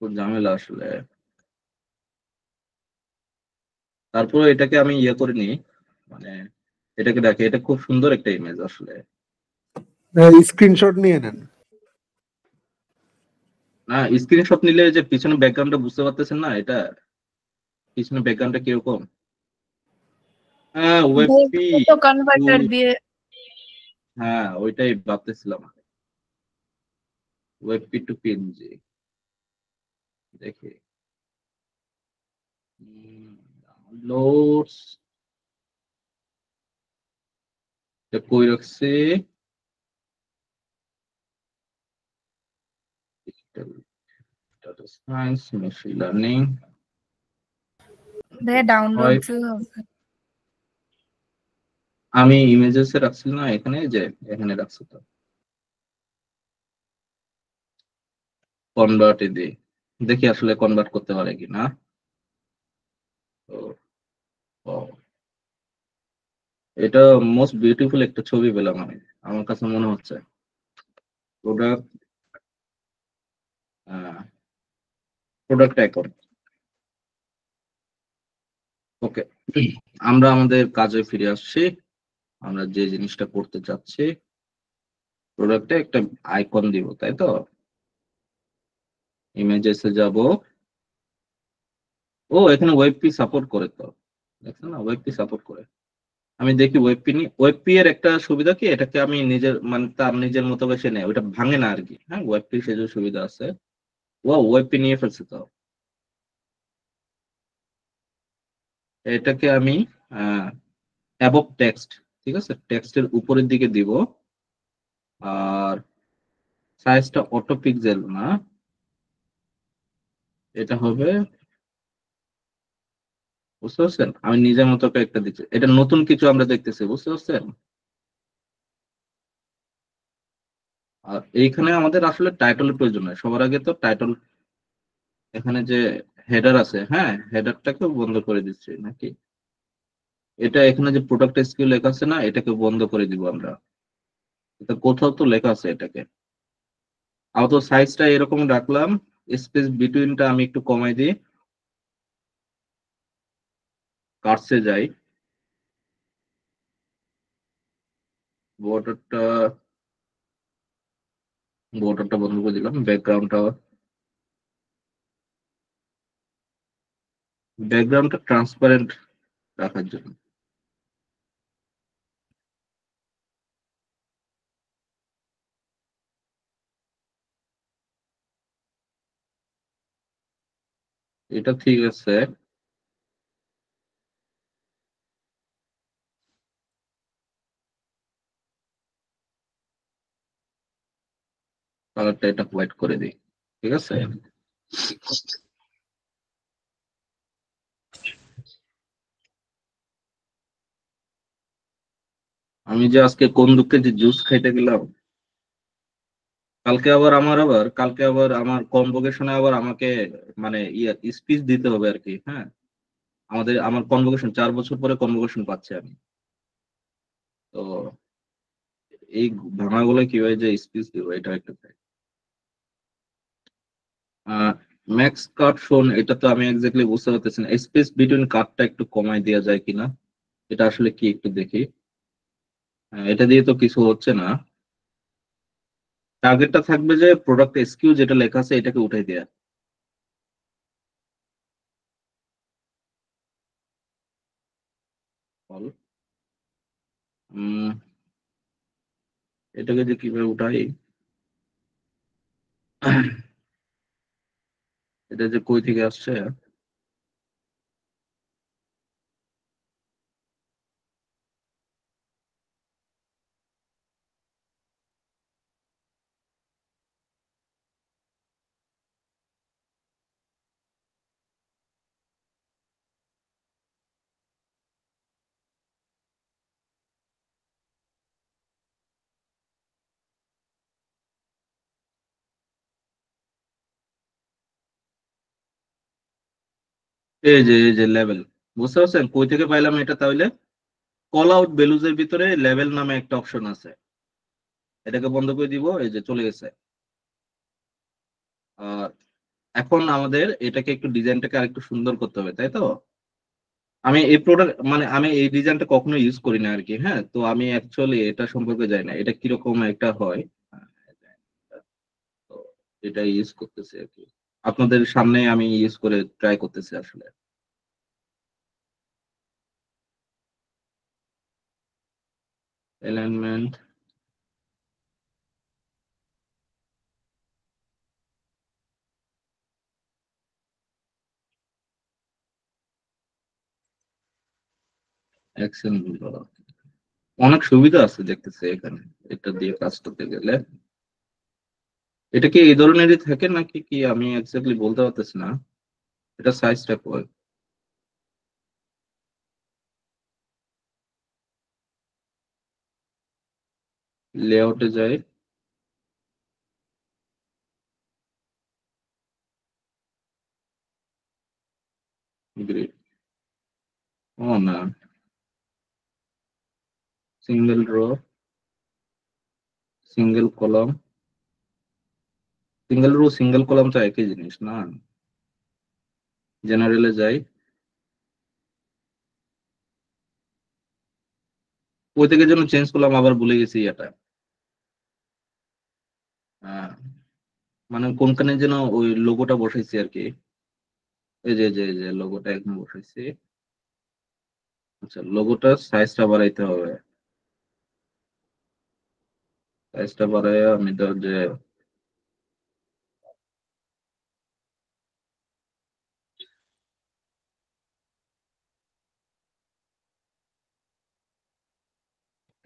[SPEAKER 1] খুব ঝামেলা আসলে। তারপরে এটাকে আমি ইয়ে করে নিই, মানে এটাকে দেখে, এটা খুব সুন্দর একটা ইমেজ আসলে।
[SPEAKER 3] স্ক্রিনশট নিয়ে নেন।
[SPEAKER 1] না, স্ক্রিনশট নিলে যে পিছনে ব্যাকগ্রাউন্ডটা বুঝতে পারতেছেন না এটা? পিছনে ব্যাকগ্রাউন্ডটা কিরকম? হ্যাঁ, ওয়েবপি
[SPEAKER 2] তো কনভার্টার দিয়ে
[SPEAKER 1] হ্যাঁ ওইটাই ভাবতেছিলাম। ওয়েবপি টু পিএনজি দেখি ডাউনলোডস কই রাখছি? Data science, machine learning.
[SPEAKER 2] Download
[SPEAKER 1] আমি ইমেজেস এ রাখছি না, এখানে যে এখানে রাখছি তো, কনভার্ট এ দিই, দেখি আসলে কনভার্ট করতে পারে কিনা। ও, ও, এটা মোস্ট বিউটিফুল একটা ছবি পেলাম আমি, আমার কাছে মনে হচ্ছে। Product, product icon. ওকে, আমরা আমাদের কাজে ফিরে আসছি। আমরা যে জিনিসটা করতে চাচ্ছি, প্রোডাক্টে একটা আইকন দিব, তাই তো? ইমেজেসে যাব। ও, এখানে ওয়েবপি সাপোর্ট করে তো, দেখছেন না, ওয়েবপি সাপোর্ট করে। আমি দেখি ওয়েবপি নি, ওয়েবপি এর একটা সুবিধা কি, এটাকে আমি নিজের মানে তার নিজের মতো বেশি নেই, ওইটা ভাঙে না আর কি। হ্যাঁ, ওয়েবপি সে যে সুবিধা আছে। ও, ওয়েবপি নিয়ে ফেলছে তো। এটাকে আমি অ্যাবভ টেক্সট, ঠিক আছে, টেক্সটের উপরের দিকে দিব। আর সাইজটা অটো পিক্সেল না, এটা হবে, বুঝতে পারছেন, আমি নিজের মতো করে একটা দিচ্ছি, এটা নতুন কিছু আমরা দেখতেছি, বুঝতে পারছেন। আর এইখানে আমাদের আসলে টাইটলের প্রয়োজন হয়, সবার আগে তো টাইটল। এখানে যে হেডার আছে, হ্যাঁ, হেডারটাকে বন্ধ করে দিচ্ছি নাকি, এটা এখানে যে প্রোডাক্ট এসকিউ লেখা আছে না, এটাকে বন্ধ করে দিব আমরা। এটা কোথাও তো লেখা আছে এটাকে। আপাতত সাইজটা এরকম রাখলাম, স্পেস বিটুইনটা আমি একটু কমাই দিই, কাটসে যাই, বর্ডারটা, বর্ডারটা বন্ধ করে দিলাম, ব্যাকগ্রাউন্ডটা, ব্যাকগ্রাউন্ডটা ট্রান্সপারেন্ট রাখার জন্য। এটা ঠিক আছে, কালারটা এটা হোয়াইট করে দিই, ঠিক আছে। আমি যে আজকে কোন দুঃখে যে জুস খাইতে গেলাম, কালকে আবার আমার কনভোকেশনে আবার আমাকে মানে স্পিচ দিতে হবে আর কি। হ্যাঁ, আমার কনভোকেশন 4 বছর পরে কনভোকেশন পাচ্ছি আমি। তো এই ভাঙাগুলো কিভাবে যে স্পিচ দিব, এটা একটা ম্যাক্স কাট ফোন, এটা তো আমি এক্স্যাক্টলি বুঝতে পারতেছি না, স্পেস বিটুইন কাটটা একটু কমাই দেওয়া যায় কিনা, এটা আসলে কি একটু দেখি। এটা দিয়ে তো কিছু হচ্ছে না। টার্গেটটা থাকবে যে প্রোডাক্ট এসকিউ যেটা লেখা আছে এটাকে উঠাই দেয়া। বল, উম, এটাকে যে কিভাবে উঠাই, এটা যে কই থেকে আসছে। এই যে লেভেল, বুঝতে পারছেন কই থেকে পাইলাম এটা তাহলে? কল আউট ভ্যালুজ এর ভিতরে লেভেল নামে একটা অপশন আছে, এটাকে বন্ধ করে দিব, এই যে চলে গেছে। আর এখন আমাদের এটাকে একটু ডিজাইনটাকে আরেকটু সুন্দর করতে হবে, তাই তো? আমি এই প্রোডাক্ট মানে আমি এই ডিজাইনটা কখনো ইউজ করি না আর কি। হ্যাঁ, তো আমি অ্যাকচুয়ালি এটা সম্পর্কে জানি না, এটা কিরকম একটা হয়। তো এটা ইউজ করতেছি আর কি, আপনাদের সামনে আমি ইউজ করে ট্রাই করতেছি আসলে। অ্যালাইনমেন্ট, অ্যাকশন, অনেক সুবিধা আছে দেখতেছি এখানে এটা দিয়ে কাজ করতে গেলে। এটা কি এই ধরনেরই থাকে নাকি কি আমি এক্স্যাক্টলি বলতে পারতেছি না। এটা সাইজটা কয়, লেআউটে যাই, গ্রিড, ও না, single rho, single column, single rho single column তো একই জিনিস না। জেনারেলে যাই, ওই থেকে যেন চেঞ্জ করলাম, আবার ভুলে গেছি এটা। আহ, মানে কোনখানে যেন ওই লোগোটা বসাইছি আর কি। এই যে লোগোটা এখন বসাইছি। আচ্ছা, লোগোটার সাইজটা বাড়াইতে হবে। সাইজটা বাড়াই আমি ধর যে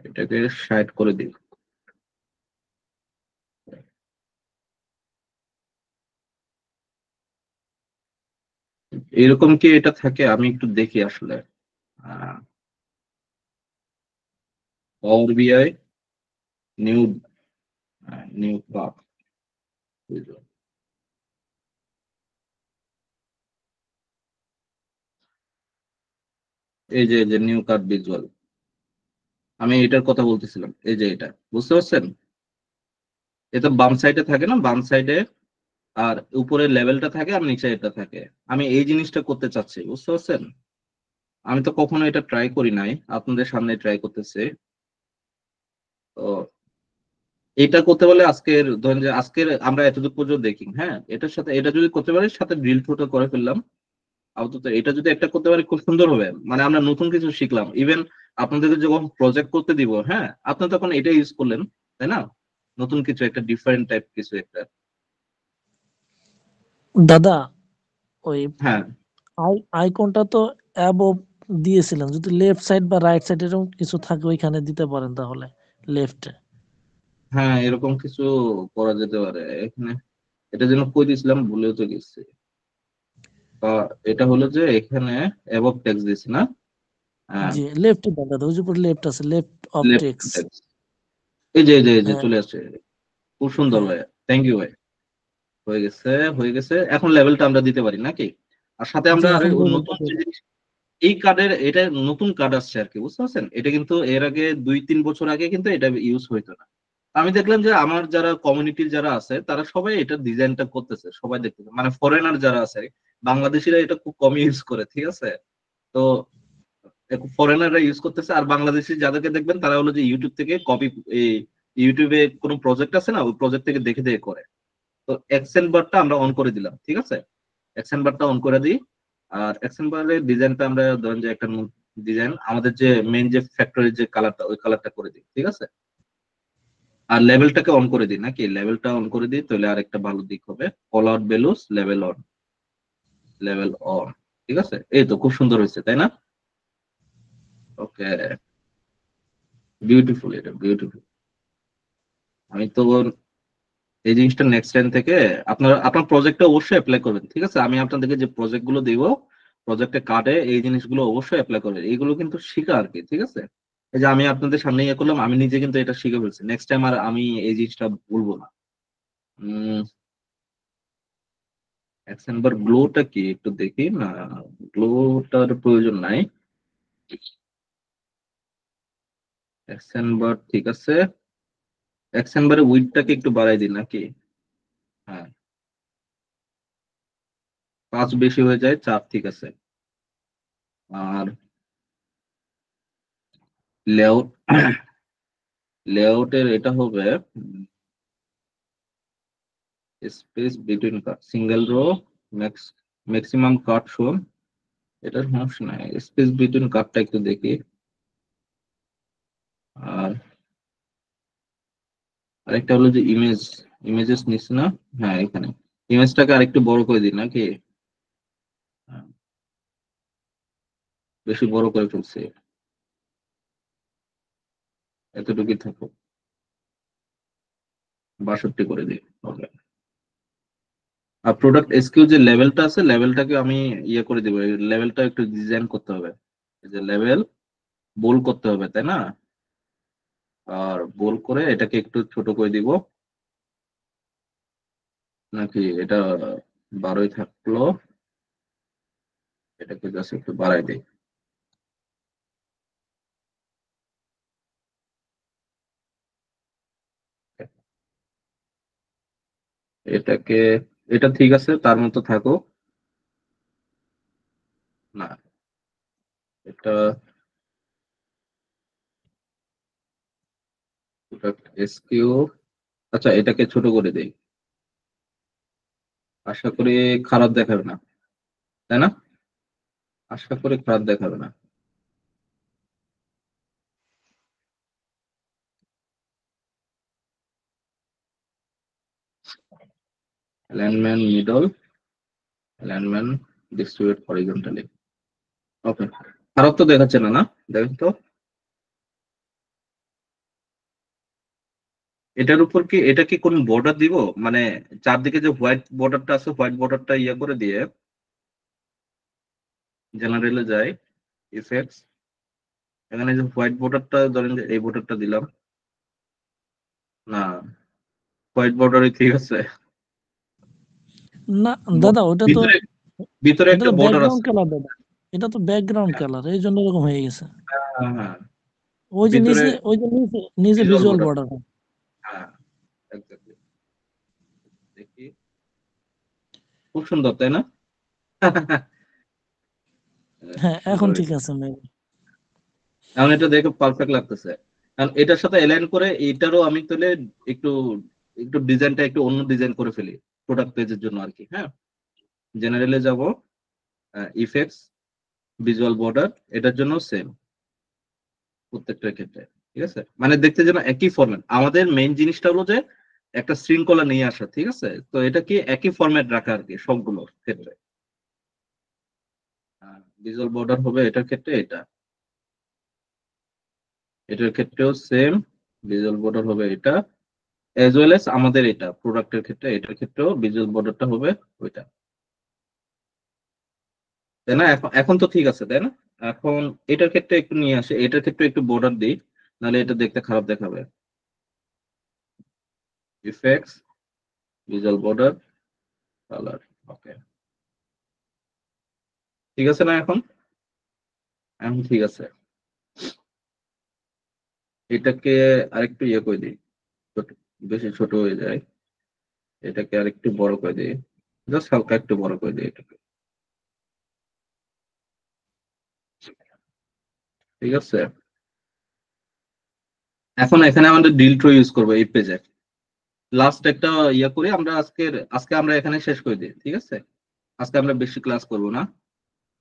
[SPEAKER 1] এটাকে 60 করে দিই। এরকম কি এটা থাকে, আমি একটু দেখি আসলে। পাওয়ার বিআই, নিউ, নিউ ক্লাব, এই যে নিউ কার্ড ভিজুয়াল, আমি এটার কথা বলতেছিলাম। এই যে এটা বুঝতে পারছেন, এটা বাম সাইডে থাকে না, বাম সাইডে, আর উপরে লেভেলটা থাকে আর নিচে এটা থাকে। আমি এই জিনিসটা করতে চাচ্ছি, বুঝতে পারছেন। আমি তো কখনো এটা ট্রাই করি নাই, আপনাদের সামনে ট্রাই করতেছে। তো এটা করতে বলে আজকের ধরেন যে আজকের আমরা এতটুকু পর্যন্ত দেখি, হ্যাঁ, এটার সাথে এটা যদি করতে পারি, সাথে ড্রিল থ্রুটা করে ফেললাম। আপাতত এটা যদি একটা করতে পারি খুব সুন্দর হবে, মানে আমরা নতুন কিছু শিখলাম। ইভেন আপনাদেরকে যখন প্রজেক্ট করতে দিব, হ্যাঁ, আপনি তখন এটা ইউজ করলেন, তাই না? নতুন কিছু একটা, ডিফারেন্ট টাইপ কিছু একটা।
[SPEAKER 3] দাদা ওই
[SPEAKER 1] হ্যাঁ
[SPEAKER 3] আইকনটা তো অ্যাবভ দিয়েছিলেন, যদি লেফট সাইড বা রাইট সাইড এরকম কিছু থাকে ওইখানে দিতে পারেন তাহলে লেফটে।
[SPEAKER 1] হ্যাঁ, এরকম কিছু করা যেতে পারে এখানে। এটা যেন কই দিয়েছিলাম, ভুলেও তো গেছি। এটা হলো যে এখানে অ্যাবভ টেক্সট দিছি না। হ্যাঁ,
[SPEAKER 3] জি লেফটে দেন দাদা, ওই যে উপরে লেফট আছে, left of
[SPEAKER 1] left
[SPEAKER 3] text.
[SPEAKER 1] Text, এই যে
[SPEAKER 3] হ্যাঁ
[SPEAKER 1] চলে আসছে। খুব সুন্দর
[SPEAKER 3] হ্যাঁ
[SPEAKER 1] ভাই, থ্যাংক ইউ ভাই। হয়ে গেছে, হয়ে গেছে। এখন লেভেলটা আমরা দিতে পারি নাকি? আর সাথে
[SPEAKER 3] জি
[SPEAKER 1] আমরা আরে
[SPEAKER 3] এখন
[SPEAKER 1] নতুন যে জিনিস, এই কার্ডের এটা নতুন কার্ড আসছে আর কি, বুঝতে পারছেন। এটা কিন্তু এর আগে 2-3 বছর আগে কিন্তু এটা ইউজ হইতো না। আমি দেখলাম যে আমার যারা কমিউনিটির যারা আছে তারা সবাই এটা ডিজাইনটা করতেছে, সবাই দেখতেছে, মানে ফরেনার যারা আছে, বাংলাদেশিরা এটা খুব কম ইউজ করে, ঠিক আছে। তো ফরেনাররা ইউজ করতেছে, আর বাংলাদেশি যাদেরকে দেখবেন তারা হলো যে ইউটিউব থেকে কপি, এই ইউটিউবে কোনো প্রজেক্ট আছে না, ওই প্রজেক্ট থেকে দেখে দেখে করে। তো অ্যাকসেন্ট বারটা আমরা অন করে দিলাম, ঠিক আছে। অ্যাকসেন্ট বারটা অন করে দিই। আর অ্যাকসেন্ট বারের ডিজাইনটা আমরা ধরেন যে একটা ডিজাইন, আমাদের যে মেইন যে ফ্যাক্টরির যে কালারটা, ওই কালারটা করে দিই, ঠিক আছে। আর লেভেলটাকে অন করে দিই নাকি, লেভেলটা অন করে দিই, তাহলে আর একটা ভালো দিক হবে। Call out values level on, level on, ঠিক আছে। এই তো খুব সুন্দর হয়েছে, তাই না? ওকে, বিউটিফুল, এটা বিউটিফুল। আমি তো এই জিনিসটা নেক্সট টাইম থেকে আপনার প্রজেক্টে অবশ্যই অ্যাপ্লাই করবেন, ঠিক আছে। আমি আপনাদেরকে যে প্রজেক্ট গুলো দিব, প্রজেক্টে কার্ডে এই জিনিসগুলো অবশ্যই অ্যাপ্লাই করবেন। এইগুলো কিন্তু শিখা আর কি, ঠিক আছে। এই যে আমি আপনাদের সামনে ইয়ে করলাম, আমি নিজে কিন্তু এটা শিখে ফেলছি, নেক্সট টাইম আর আমি এই জিনিসটা বলবো না। অ্যাক্সেম্বর গ্লোটা কি একটু দেখি না, গ্লোটার প্রয়োজন নাই। অ্যাক্সেম্বর ঠিক আছে, অ্যাক্সেম্বরের উইডটাকে একটু বাড়াই দিন নাকি। হ্যাঁ, 5 বেশি হয়ে যায়, 4 ঠিক আছে। আর লেআউট, লেআউটের এটা হবে স্পেস বিটুইন কাট, সিঙ্গেল রো, ম্যাক্স, ম্যাক্সিমাম কাট শোন। এটার সমস্যা নাই, স্পেস বিটুইন কাটটা একটু দেখি। আর আরেকটা হলো যে ইমেজেস নিচ্ছে না, হ্যাঁ এখানে ইমেজটাকে আরেকটু বড় করে দিই নাকি, হ্যাঁ, বেশি বড় করে ফেলছি, এতটুকুই থাকো, 62 করে দিই। ওকে, আর প্রোডাক্ট এসকিউ যে লেভেলটা আছে, লেভেলটাকে আমি ইয়ে করে দিব, লেভেলটা একটু ডিজাইন করতে হবে, এই যে লেভেল বোল্ড করতে হবে তাই না, আর বোল্ড করে এটাকে একটু ছোট করে দিব, নাকি এটা 12ই থাকলো, এটাকে জাস্ট একটু বাড়াই দিই। এটাকে, এটা ঠিক আছে, তার মতো থাকো, না এটা প্রোডাক্ট এসকিউ, আচ্ছা এটাকে ছোট করে দেই, আশা করি খারাপ দেখাবে না তাই না, আশা করি খারাপ দেখাবে না। Alignment middle, alignment distribute horizontally, okay, খারাপ তো দেখাচ্ছে না, না দেখেন তো, এটার উপর কি, এটা কি কোন বর্ডার দিব, মানে চারদিকে যে হোয়াইট বর্ডারটা আছে, হোয়াইট বর্ডারটা ইয়ে করে দিয়ে জেনারেলে যাই, ইফেক্টস, এখানে যে হোয়াইট বর্ডারটা ধরেন যে এই বর্ডারটা দিলাম, না হোয়াইট বর্ডারই ঠিক আছে,
[SPEAKER 3] না দাদা, ওটা তো
[SPEAKER 1] ভিতরে ভিতরে
[SPEAKER 3] এটা
[SPEAKER 1] একটা
[SPEAKER 3] তো
[SPEAKER 1] বর্ডার
[SPEAKER 3] ব্যাকগ্রাউন্ড
[SPEAKER 1] আছে।
[SPEAKER 3] কালার দাদা, এটা তো ব্যাকগ্রাউন্ড
[SPEAKER 1] হ্যাঁ
[SPEAKER 3] কালার, এই জন্য এরকম হয়ে গেছে।
[SPEAKER 1] হ্যাঁ হ্যাঁ,
[SPEAKER 3] ওই যে
[SPEAKER 1] ভিতরে
[SPEAKER 3] নিচে, ওই যে নিচে নিচে
[SPEAKER 1] ভিজুয়াল
[SPEAKER 3] ভিজুয়াল
[SPEAKER 1] বর্ডার,
[SPEAKER 3] বর্ডার।
[SPEAKER 1] হ্যাঁ এক্স্যাক্টলি, দেখি খুব সুন্দর তাই না
[SPEAKER 3] হ্যাঁ, এখন
[SPEAKER 1] সুন্দর
[SPEAKER 3] ঠিক
[SPEAKER 1] হয়েছে,
[SPEAKER 3] আছে মেবি।
[SPEAKER 1] এখন এটা দেখে পারফেক্ট লাগতেছে, কারণ এটার সাথে অ্যালাইন করে এটারও আমি তাহলে একটু একটু ডিজাইনটা একটু অন্য ডিজাইন করে ফেলি প্রোডাক্ট পেজের জন্য আর কি, হ্যাঁ জেনারেলে যাব, ইফেক্টস, ভিজুয়াল বর্ডার, এটার জন্য সেম প্রত্যেকটার ক্ষেত্রে, ঠিক আছে, মানে দেখতে যেন একই ফরম্যাট, আমাদের মেইন জিনিসটা হলো যে একটা শৃঙ্খলা নিয়ে আসা, ঠিক আছে, তো এটা কি একই ফরম্যাট রাখা আর কি সবগুলোর ক্ষেত্রে, ভিজুয়াল বর্ডার হবে এটার ক্ষেত্রে এটা, এটার ক্ষেত্রেও সেম ভিজুয়াল বর্ডার হবে এটা, এজ ওয়েল এস আমাদের এটা প্রোডাক্টের ক্ষেত্রে, এটার ক্ষেত্রেও ভিজুয়াল বর্ডারটা হবে ওইটা, তাই না, এখন এখন তো ঠিক আছে তাই না, এখন এটার ক্ষেত্রে একটু নিয়ে আসে, এটার ক্ষেত্রে একটু বর্ডার দিই, নাহলে এটা দেখতে খারাপ দেখাবে, ইফেক্টস, ভিজুয়াল বর্ডার, কালার, ওকে, ঠিক আছে না, এখন এখন ঠিক আছে, এটাকে আরেকটু ইয়ে করে দিই, ছোট, বেশি ছোট হয়ে যায়, এটাকে আরেকটু বড় করে দিই, জাস্ট হালকা একটু বড় করে দিই এটাকে, ঠিক আছে, এখন এখানে আমাদের ডিল ট্রো ইউজ করবো এই পেজে, লাস্ট একটা ইয়ে করি আমরা, আজকে আমরা এখানে শেষ করে দিই, ঠিক আছে, আজকে আমরা বেশি ক্লাস করব না,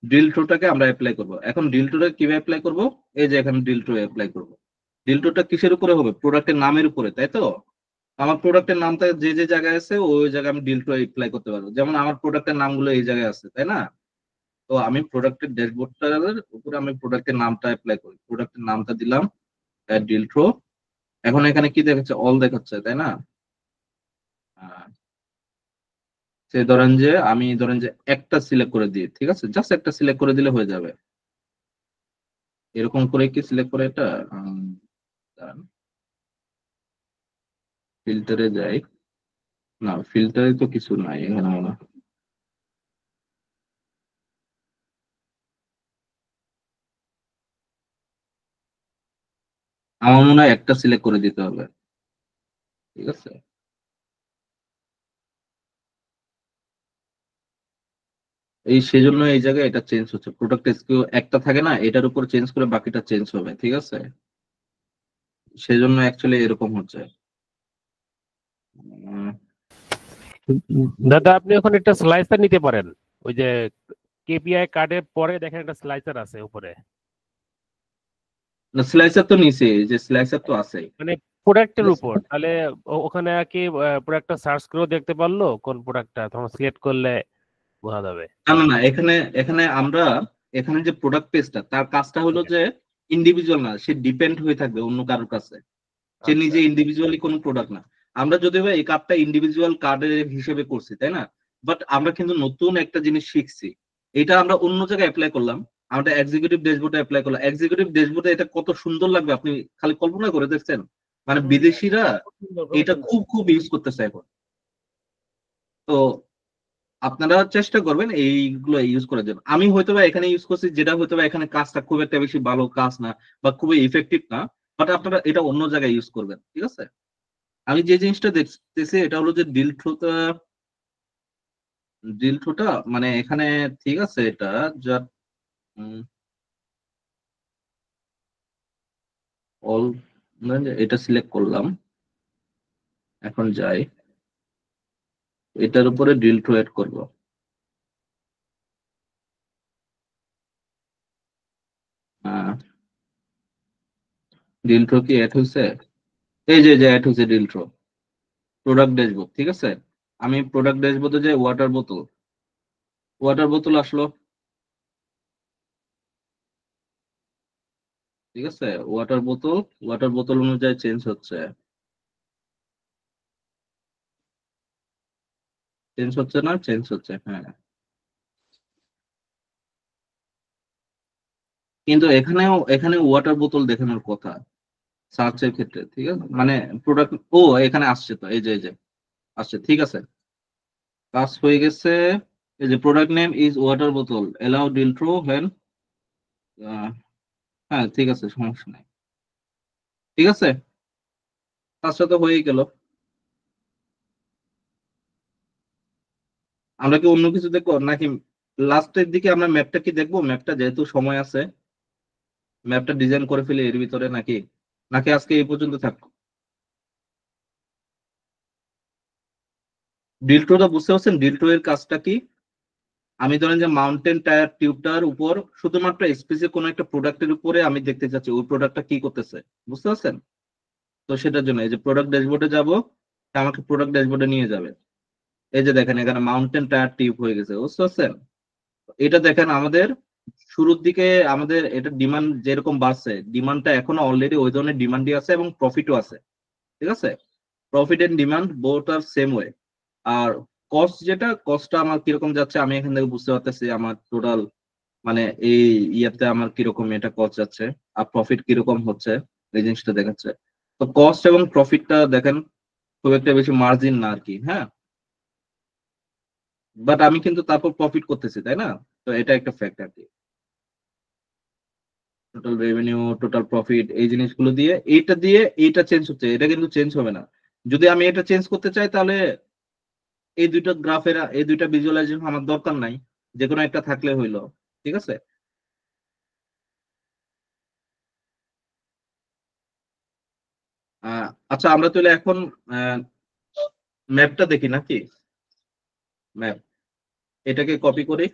[SPEAKER 1] ডিল ট্রোটাকে আমরা অ্যাপ্লাই করব, এখন ডিল ট্রোটা কিভাবে অ্যাপ্লাই করব, এই যে এখানে ডিল ট্রো অ্যাপ্লাই করব, ডিল ট্রোটা কিসের উপরে হবে, প্রোডাক্টের নামের উপরে, তাই তো, আমার প্রোডাক্টের নামটা যে যে জায়গায় আছে ওই জায়গায় আমি ডিল ট্রো অ্যাপ্লাই করতে পারবো, যেমন আমার প্রোডাক্টের নামগুলো এই জায়গায় আছে তাই না, তো আমি প্রোডাক্টের ড্যাশবোর্ডটার উপরে আমি প্রোডাক্টের নামটা অ্যাপ্লাই করি, প্রোডাক্টের নামটা দিলাম ডিল ট্রো, এখন এখানে কি দেখাচ্ছে, অল দেখাচ্ছে তাই না, আহ, সে ধরেন যে আমি ধরেন যে একটা সিলেক্ট করে দিই, ঠিক আছে, জাস্ট একটা সিলেক্ট করে দিলে হয়ে যাবে, এরকম করে কি সিলেক্ট করে এটা, ফিল্টারে যাই, না ফিল্টারে তো কিছু নাই এখানে মনে হয়। আমার মনে হয় একটা সিলেক্ট করে দিতে হবে, ঠিক আছে, এই সেজন্য এই জায়গায় এটা চেঞ্জ হচ্ছে, প্রোডাক্ট এসকিউ একটা থাকে না, এটার উপর চেঞ্জ করে বাকিটা চেঞ্জ হবে, ঠিক আছে, সেজন্য অ্যাকচুয়ালি এরকম হচ্ছে,
[SPEAKER 4] দাদা আপনি এখন একটা স্লাইসার নিতে পারেন, ওই যে কেপিআই কার্ডের পরে দেখেন একটা স্লাইসার আছে উপরে,
[SPEAKER 1] স্লাইসার তো নিচে, যে স্লাইসার তো আছে,
[SPEAKER 4] মানে প্রোডাক্টের
[SPEAKER 1] ঠিক আছে?
[SPEAKER 4] উপর তাহলে ওখানে আর কি প্রোডাক্টটা সার্চ করেও দেখতে পারলো কোন প্রোডাক্টটা, তখন সিলেক্ট করলে বোঝা যাবে।
[SPEAKER 1] না না না, এখানে এখানে আমরা এখানে যে প্রোডাক্ট পেজটা তার কাজটা হলো যে ইন্ডিভিজুয়াল না, সে ডিপেন্ড হয়ে থাকবে অন্য কারোর কাছে, সে
[SPEAKER 4] আচ্ছা
[SPEAKER 1] নিজে ইন্ডিভিজুয়ালি কোনো প্রোডাক্ট না। আমরা যদিও বা এই কার্ডটা ইন্ডিভিজুয়াল কার্ডের হিসেবে করছি, তাই না? বাট আমরা কিন্তু নতুন একটা জিনিস শিখছি, এটা আমরা অন্য জায়গায় অ্যাপ্লাই করলাম, আমরা এক্সিকিউটিভ ড্যাশবোর্ডে অ্যাপ্লাই করলাম। এক্সিকিউটিভ ড্যাশবোর্ডে এটা কত সুন্দর লাগবে আপনি খালি কল্পনা করে দেখছেন, মানে বিদেশিরা এটা খুব খুব ইউজ করতেছে এখন। তো আপনারা চেষ্টা করবেন এইগুলো ইউজ করার জন্য। আমি হয়তো বা এখানে ইউজ করছি যেটা হয়তো বা এখানে কাজটা খুব একটা বেশি ভালো কাজ না বা খুবই ইফেক্টিভ না, বাট আপনারা এটা অন্য জায়গায় ইউজ করবেন, ঠিক আছে? আমি যে জিনিসটা দেখতেছি এটা হলো যে ডিল থ্রোটা মানে এখানে ঠিক আছে, এটা যা অল এটা সিলেক্ট করলাম, এখন যাই এটার উপরে ডিল থ্রো এড করবো। ডিল থ্রো কি এড হয়েছে? এই যে এড হয়েছে ডিল থ্রো প্রোডাক্ট ড্যাশবোর্ড, ঠিক আছে? আমি প্রোডাক্ট ড্যাশবোর্ডে যাই, ওয়াটার বোতল আসলো, ঠিক আছে? ওয়াটার বোতল অনুযায়ী চেঞ্জ হচ্ছে, চেঞ্জ হচ্ছে, হ্যাঁ। কিন্তু এখানে ওয়াটার বোতল দেখানোর কথা সার্চের ক্ষেত্রে, ঠিক আছে? মানে প্রোডাক্ট এখানে আসছে, তো এই যে আসছে, ঠিক আছে, কাজ হয়ে গেছে। এই যে প্রোডাক্ট নেম ইজ ওয়াটার বোতল, এলাও ডিল থ্রো হেন, হ্যাঁ ঠিক আছে, সমস্যা নাই, ঠিক আছে, কাজটা তো হয়েই গেল। আমরা কি অন্য কিছু দেখবো নাকি লাস্টের দিকে আমরা ম্যাপটা কি দেখবো? ম্যাপটা যেহেতু সময় আছে, ম্যাপটা ডিজাইন করে ফেলি এর ভিতরে, নাকি নাকি আজকে এই পর্যন্ত থাকবো? ডিল থ্রোটা বুঝতে পারছেন? ডিল থ্রো এর কাজটা কি? আমি ধরেন যে মাউন্টেন টায়ার টিউবটার উপর শুধুমাত্র স্পেসিফিক কোনো একটা প্রোডাক্টের উপরে আমি দেখতে চাচ্ছি ওই প্রোডাক্টটা কি করতেছে, বুঝতে পারছেন? তো সেটার জন্য এই যে প্রোডাক্ট ড্যাশবোর্ডে যাব, আমাকে প্রোডাক্ট ড্যাশবোর্ডে নিয়ে যাবে। এই যে দেখেন এখানে মাউন্টেন টায়ার টিউব হয়ে গেছে, বুঝতে পারছেন? এটা দেখেন আমাদের শুরুর দিকে আমাদের এটা ডিমান্ড যেরকম বাড়ছে, ডিমান্ডটা এখনো অলরেডি ওই ধরনের ডিমান্ডই আছে এবং প্রফিটও আছে, ঠিক আছে? Profit and demand both are same way. আর কস্টটা আমার কিরকম যাচ্ছে আমি এখান থেকে বুঝতে পারতেছি, আমার টোটাল মানে এই ইয়াতে আমার কিরকম এটা কস্ট যাচ্ছে আর প্রফিট কিরকম হচ্ছে, এই জিনিসটা দেখাচ্ছে। তো কস্ট এবং প্রফিটটা দেখেন খুব একটা বেশি মার্জিন না আর কি, হ্যাঁ, বাট আমি কিন্তু তারপর প্রফিট করতেছি, তাই না? তো এটা একটা ফ্যাক্ট আর কি। টোটাল রেভিনিউ, টোটাল প্রফিট, এই জিনিসগুলো দিয়ে এইটা চেঞ্জ হচ্ছে, এটা কিন্তু চেঞ্জ হবে না। যদি আমি এটা চেঞ্জ করতে চাই তাহলে এই দুইটা ভিজুয়ালাইজেশন আমার দরকার নাই, যে কোনো একটা থাকলে হইলো, ঠিক আছে? আচ্ছা, আমরা তাহলে এখন ম্যাপটা দেখি নাকি? ম্যাপ, এটাকে কপি করি,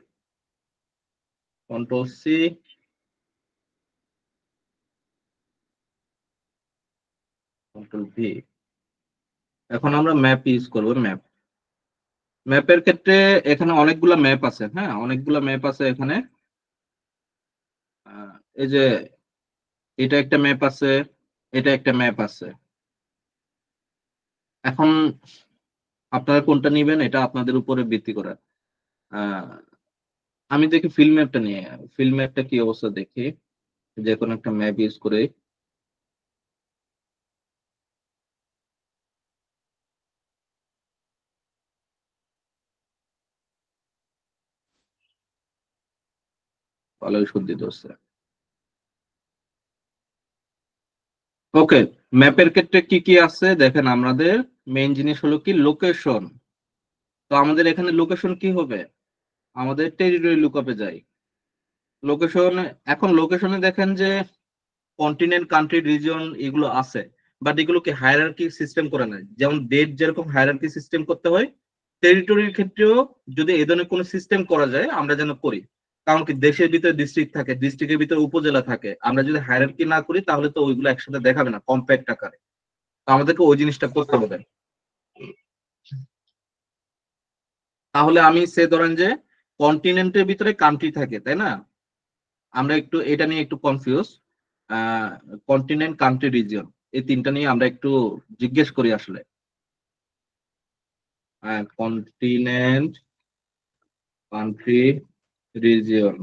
[SPEAKER 1] কন্ট্রোল সি, কন্ট্রোল ভি। এখন আমরা ম্যাপ ইউজ করবো। ম্যাপের ক্ষেত্রে এখানে অনেকগুলা ম্যাপ আছে, হ্যাঁ, অনেকগুলা ম্যাপ আছে এখানে। এই যে এটা একটা ম্যাপ আছে, এটা একটা ম্যাপ আছে। এখন আপনারা কোনটা নিবেন এটা আপনাদের উপরে ভিত্তি করে। আহ, আমি দেখি ফিল্ড ম্যাপটা নিয়ে, ফিল্ড ম্যাপটা কি অবস্থা দেখি, যে কোনো একটা ম্যাপ ইউজ করে। ভালোই সর্দি ধরছে। ওকে, ম্যাপের ক্ষেত্রে কি কি আছে দেখেন, আমাদের মেইন জিনিস হলো কি লোকেশন। তো আমাদের এখানে লোকেশন কি হবে, আমাদের টেরিটরি লুকআপে যাই। লোকেশন, এখন লোকেশনে দেখেন যে কন্টিনেন্ট, কান্ট্রি, রিজন এগুলো আছে, বাট এগুলোকে হায়ারার্কি সিস্টেম করে নাই। যেমন ডেট যেরকম হায়ারার্কি সিস্টেম করতে হয়, টেরিটরির ক্ষেত্রেও যদি এই ধরনের কোনো সিস্টেম করা যায় আমরা যেন করি। কারণ কি দেশের ভিতরে ডিস্ট্রিক্ট থাকে, ডিস্ট্রিক্টের ভিতরে উপজেলা থাকে, আমরা যদি হায়ারার্কি না করি তাহলে তো ওইগুলো একসাথে দেখাবে না কম্প্যাক্ট আকারে। তো আমাদেরকে ওই জিনিসটা করতে হবে। তাহলে আমি সে ধরেন যে কন্টিনেন্টের ভিতরে কান্ট্রি থাকে, তাই না? আমরা একটু এটা নিয়ে একটু কনফিউজ। কন্টিনেন্ট, কান্ট্রি, রিজিয়ন, এই তিনটা নিয়ে আমরা একটু জিজ্ঞেস করি আসলে। কন্টিনেন্ট, কান্ট্রি, রিজিয়ন,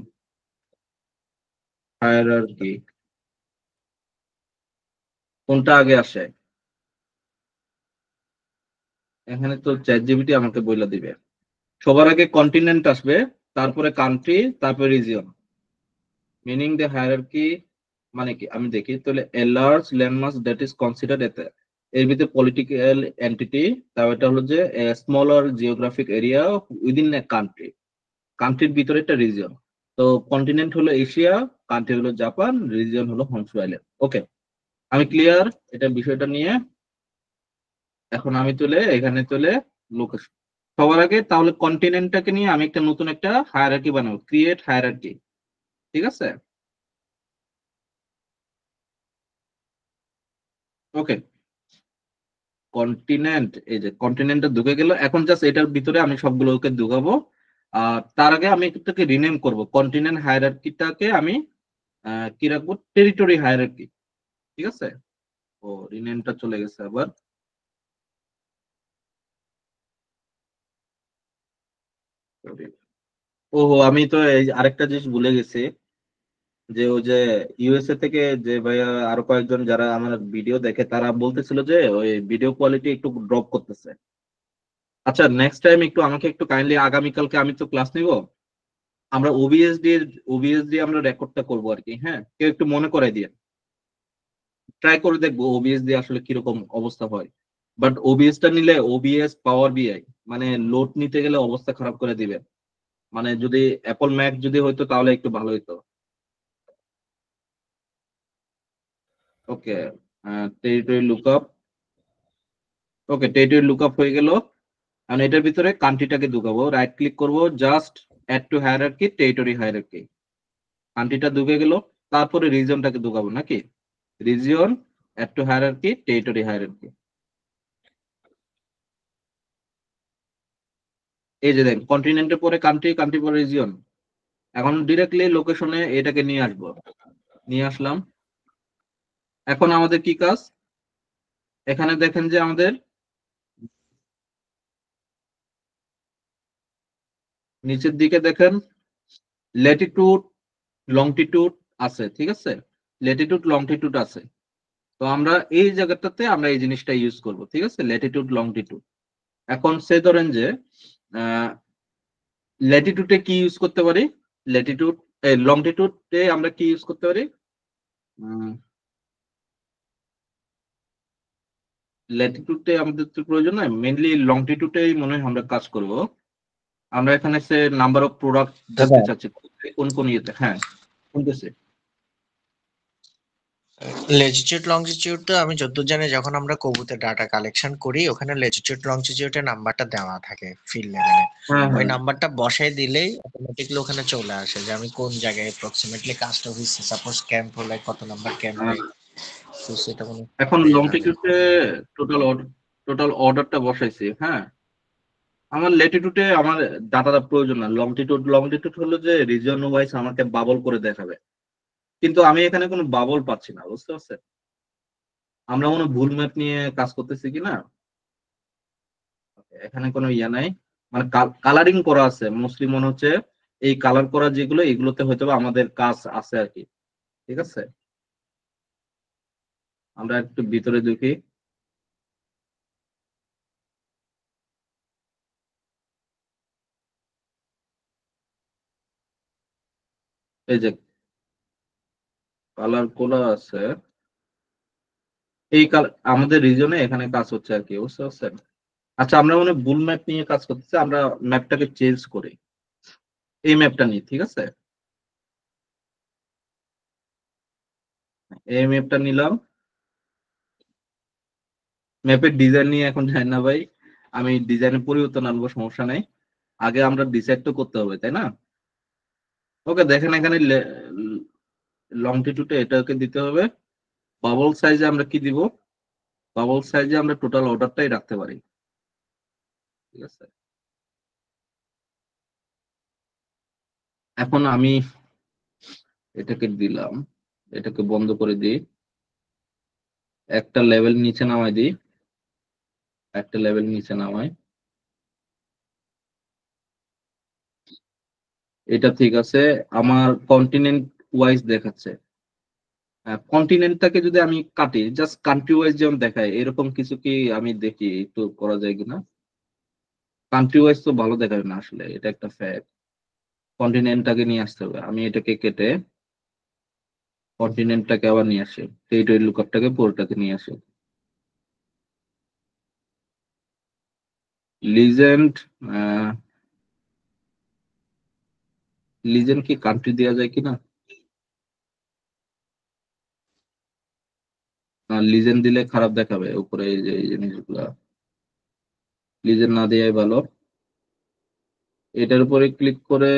[SPEAKER 1] হায়ারার্কি, কোনটা আগে আসে? এখানে তো চ্যাটজিপিটি আমাকে বইলা দিবে। সবার আগে কন্টিনেন্ট আসবে, তারপরে কান্ট্রি, তারপরে রিজিয়ন। মিনিং দ্য হায়ারার্কি মানে কি আমি দেখি তাহলে a large landmass that is considered এর ভিতরে পলিটিক্যাল এন্টিটি, তাও এটা হলো যে smaller geographic area within a country. কান্ট্রির ভিতরে একটা রিজিয়ন। তো কন্টিনেন্ট হলো এশিয়া, কান্ট্রি হলো জাপান, রিজিয়ন হলো হনশু আইল্যান্ড। ওকে, আমি ক্লিয়ার এটা বিষয়টা নিয়ে। এখন আমি এখানে লোকেশন সবার আগে তাহলে কন্টিনেন্টটাকে নিয়ে আমি একটা নতুন একটা হায়ারার্কি বানাবো, ক্রিয়েট হায়ারার্কি। ঠিক আছে, ওকে। কন্টিনেন্ট, এই যে কন্টিনেন্টটা ঢুকে গেল। এখন জাস্ট এটার ভিতরে আমি সবগুলোকে ঢুকাবো। আর তার আগে আমি এটাকে রিনেম করব, কন্টিনেন্ট হায়ারার্কিটাকে আমি কি রাখবো, টেরিটরি হায়ারার্কি। ঠিক আছে, ও রিনেমটা চলে গেছে আবার। ওহো, আমি তো এই আরেকটা জিনিস ভুলে গেছি, যে ওই যে ইউএসএ থেকে যে ভাইয়া আরো কয়েকজন যারা আমার ভিডিও দেখে তারা বলতেছিল যে ওই ভিডিও কোয়ালিটি একটু ড্রপ করতেছে। আচ্ছা, নেক্সট টাইম একটু আমাকে একটু কাইন্ডলি, আগামীকালকে আমি তো ক্লাস নিব, আমরা ওবিএসডি আমরা রেকর্ডটা করবো আর কি। হ্যাঁ, কেউ একটু মনে করাই দিয়ে ট্রাই করে দেখবো ওবিএসডি আসলে কিরকম অবস্থা হয়। বাট ওবিএসটা নিলে ওবিএস পাওয়ার বিআই মানে লোড নিতে গেলে অবস্থা খারাপ করে দিবে। মানে যদি অ্যাপল ম্যাক যদি হইতো তাহলে একটু ভালো হইতো। Okay, territory lookup. Okay, territory lookup হয়ে গেল। আর এটার ভিতরে কান্ট্রিটাকে ঢুকাবো, রাইট ক্লিক করব, just add to hierarchy, territory hierarchy. কান্ট্রিটা ঢুকে গেল। তারপরে রিজিয়নটাকে ঢুকাবো নাকি, region, add to hierarchy, territory hierarchy. এই যে দেখেন, কন্টিনেন্টের পরে কান্ট্রি, কান্ট্রি পরে রিজিয়ন। এখন ডিরেক্টলি লোকেশনে এটাকে নিয়ে আসবো, নিয়ে আসলাম। এখন আমাদের কি কাজ, এখানে দেখেন যে আমাদের নিচের দিকে দেখেন ল্যাটিটিউড, লংটিটিউড আছে। ঠিক আছে, ল্যাটিটিউড লংটিটিউড আছে। তো আমরা এই জায়গাটাতে আমরা এই জিনিসটা ইউজ করব। ঠিক আছে, ল্যাটিটিউড লংটিটিউড। এখন সে ধরেন যে ল্যাটিটিউডে কি ইউজ করতে পারি, ল্যাটিটিউড লংটিটিউডে আমরা কি ইউজ করতে পারি, ল্যাটিটিউডে আমাদের তো প্রয়োজন নয়, মেইনলি লংটিটিউডেই মনে হয় আমরা কাজ করব। আমরা এখানে সে নাম্বার অফ প্রোডাক্ট দেখতে চাচ্ছি, কোন কোন ইয়েতে। হ্যাঁ, শুনতেছি।
[SPEAKER 5] লেজিটিউড লংজিটিউড তো আমি যতদূর জানি যখন আমরা কবুতর ডাটা কালেকশন করি ওখানে লেজিটিউড লংজিটিউডের নাম্বারটা দেওয়া থাকে ফিল্ড লেভেলে।
[SPEAKER 1] হ্যাঁ
[SPEAKER 5] ওই
[SPEAKER 1] হ্যাঁ,
[SPEAKER 5] নাম্বারটা বসাই দিলেই অটোমেটিকলি ওখানে চলে আসে যে আমি কোন জায়গায় অ্যাপ্রক্সিমেটলি কাজটা হয়েছে। সাপোজ ক্যাম্প হলে কত নাম্বার ক্যাম্পে, তো সেটা কোনো
[SPEAKER 1] এখন
[SPEAKER 5] দেয়া থাকে।
[SPEAKER 1] লংটিটিউডে টোটাল অর্ডারটা বসাইছি। হ্যাঁ, আমার ল্যাটিটিউডে আমার ডাটাটা প্রয়োজন না। লংটিটিউড হলো যে রিজন ওয়াইজ আমাকে বাবল করে দেখাবে, কিন্তু আমি এখানে কোনো বাবল পাচ্ছি না, বুঝতে পারছেন? আমরা কোনো ভুল ম্যাপ নিয়ে কাজ করতেছি কিনা, এখানে কোনো ইয়া নাই। মানে কালারিং করা আছে মোস্টলি, মনে হচ্ছে এই কালার করা যেগুলো এগুলোতে হয়তো বা আমাদের কাজ আছে আর কি। ঠিক আছে, আমরা একটু ভিতরে দেখি। এই যে কালার করা আছে, এই আমাদের রিজনে এখানে কাজ হচ্ছে আর কি, বুঝতে পারছেন? আচ্ছা, আমরা মানে ভুল ম্যাপ নিয়ে কাজ করতেছি, আমরা ম্যাপটাকে চেঞ্জ করি, এই ম্যাপটা নিয়ে। ঠিক আছে, এই ম্যাপটা নিলাম। ম্যাপের ডিজাইন নিয়ে এখন জানি না ভাই, আমি ডিজাইনের পরিবর্তন আনবো, সমস্যা নাই। আগে আমরা ডিসাইড তো করতে হবে, তাই না? ওকে, দেখেন এখানে লংটিটিউডে এটাকে দিতে হবে। বাবল সাইজে আমরা কি দিব, বাবল সাইজে আমরা টোটাল অর্ডারটাই রাখতে পারি, ঠিক আছে। এখন আমি এটাকে দিলাম, এটাকে বন্ধ করে দিই, একটা লেভেল নিচে নামাই দিই, একটা লেভেল নিচে নামাই, এটা ঠিক আছে। আমার কন্টিনেন্ট ওয়াইজ দেখাচ্ছে। কন্টিনেন্টটাকে যদি আমি কাটি, জাস্ট কান্ট্রি ওয়াইজ যেমন দেখায়, এরকম কিছু কি আমি দেখি একটু করা যায় কিনা। কান্ট্রি ওয়াইজ তো ভালো দেখাবে না আসলে, এটা একটা ফ্যাক্ট। কন্টিনেন্টটাকে নিয়ে আসতে হবে, আমি এটাকে কেটে কন্টিনেন্টটাকে আবার নিয়ে আসি, টেরিটরি লুকআপটাকে পুরোটাকে নিয়ে আসি। লিজেন্ড, লিজেন্ড কি কান্ট্রি দেওয়া যায় কিনা? লিজেন্ড দিলে খারাপ দেখাবে উপরে, এই যে এই জিনিসগুলা, লিজেন্ড না দেওয়াই ভালো। এটার উপরে ক্লিক করে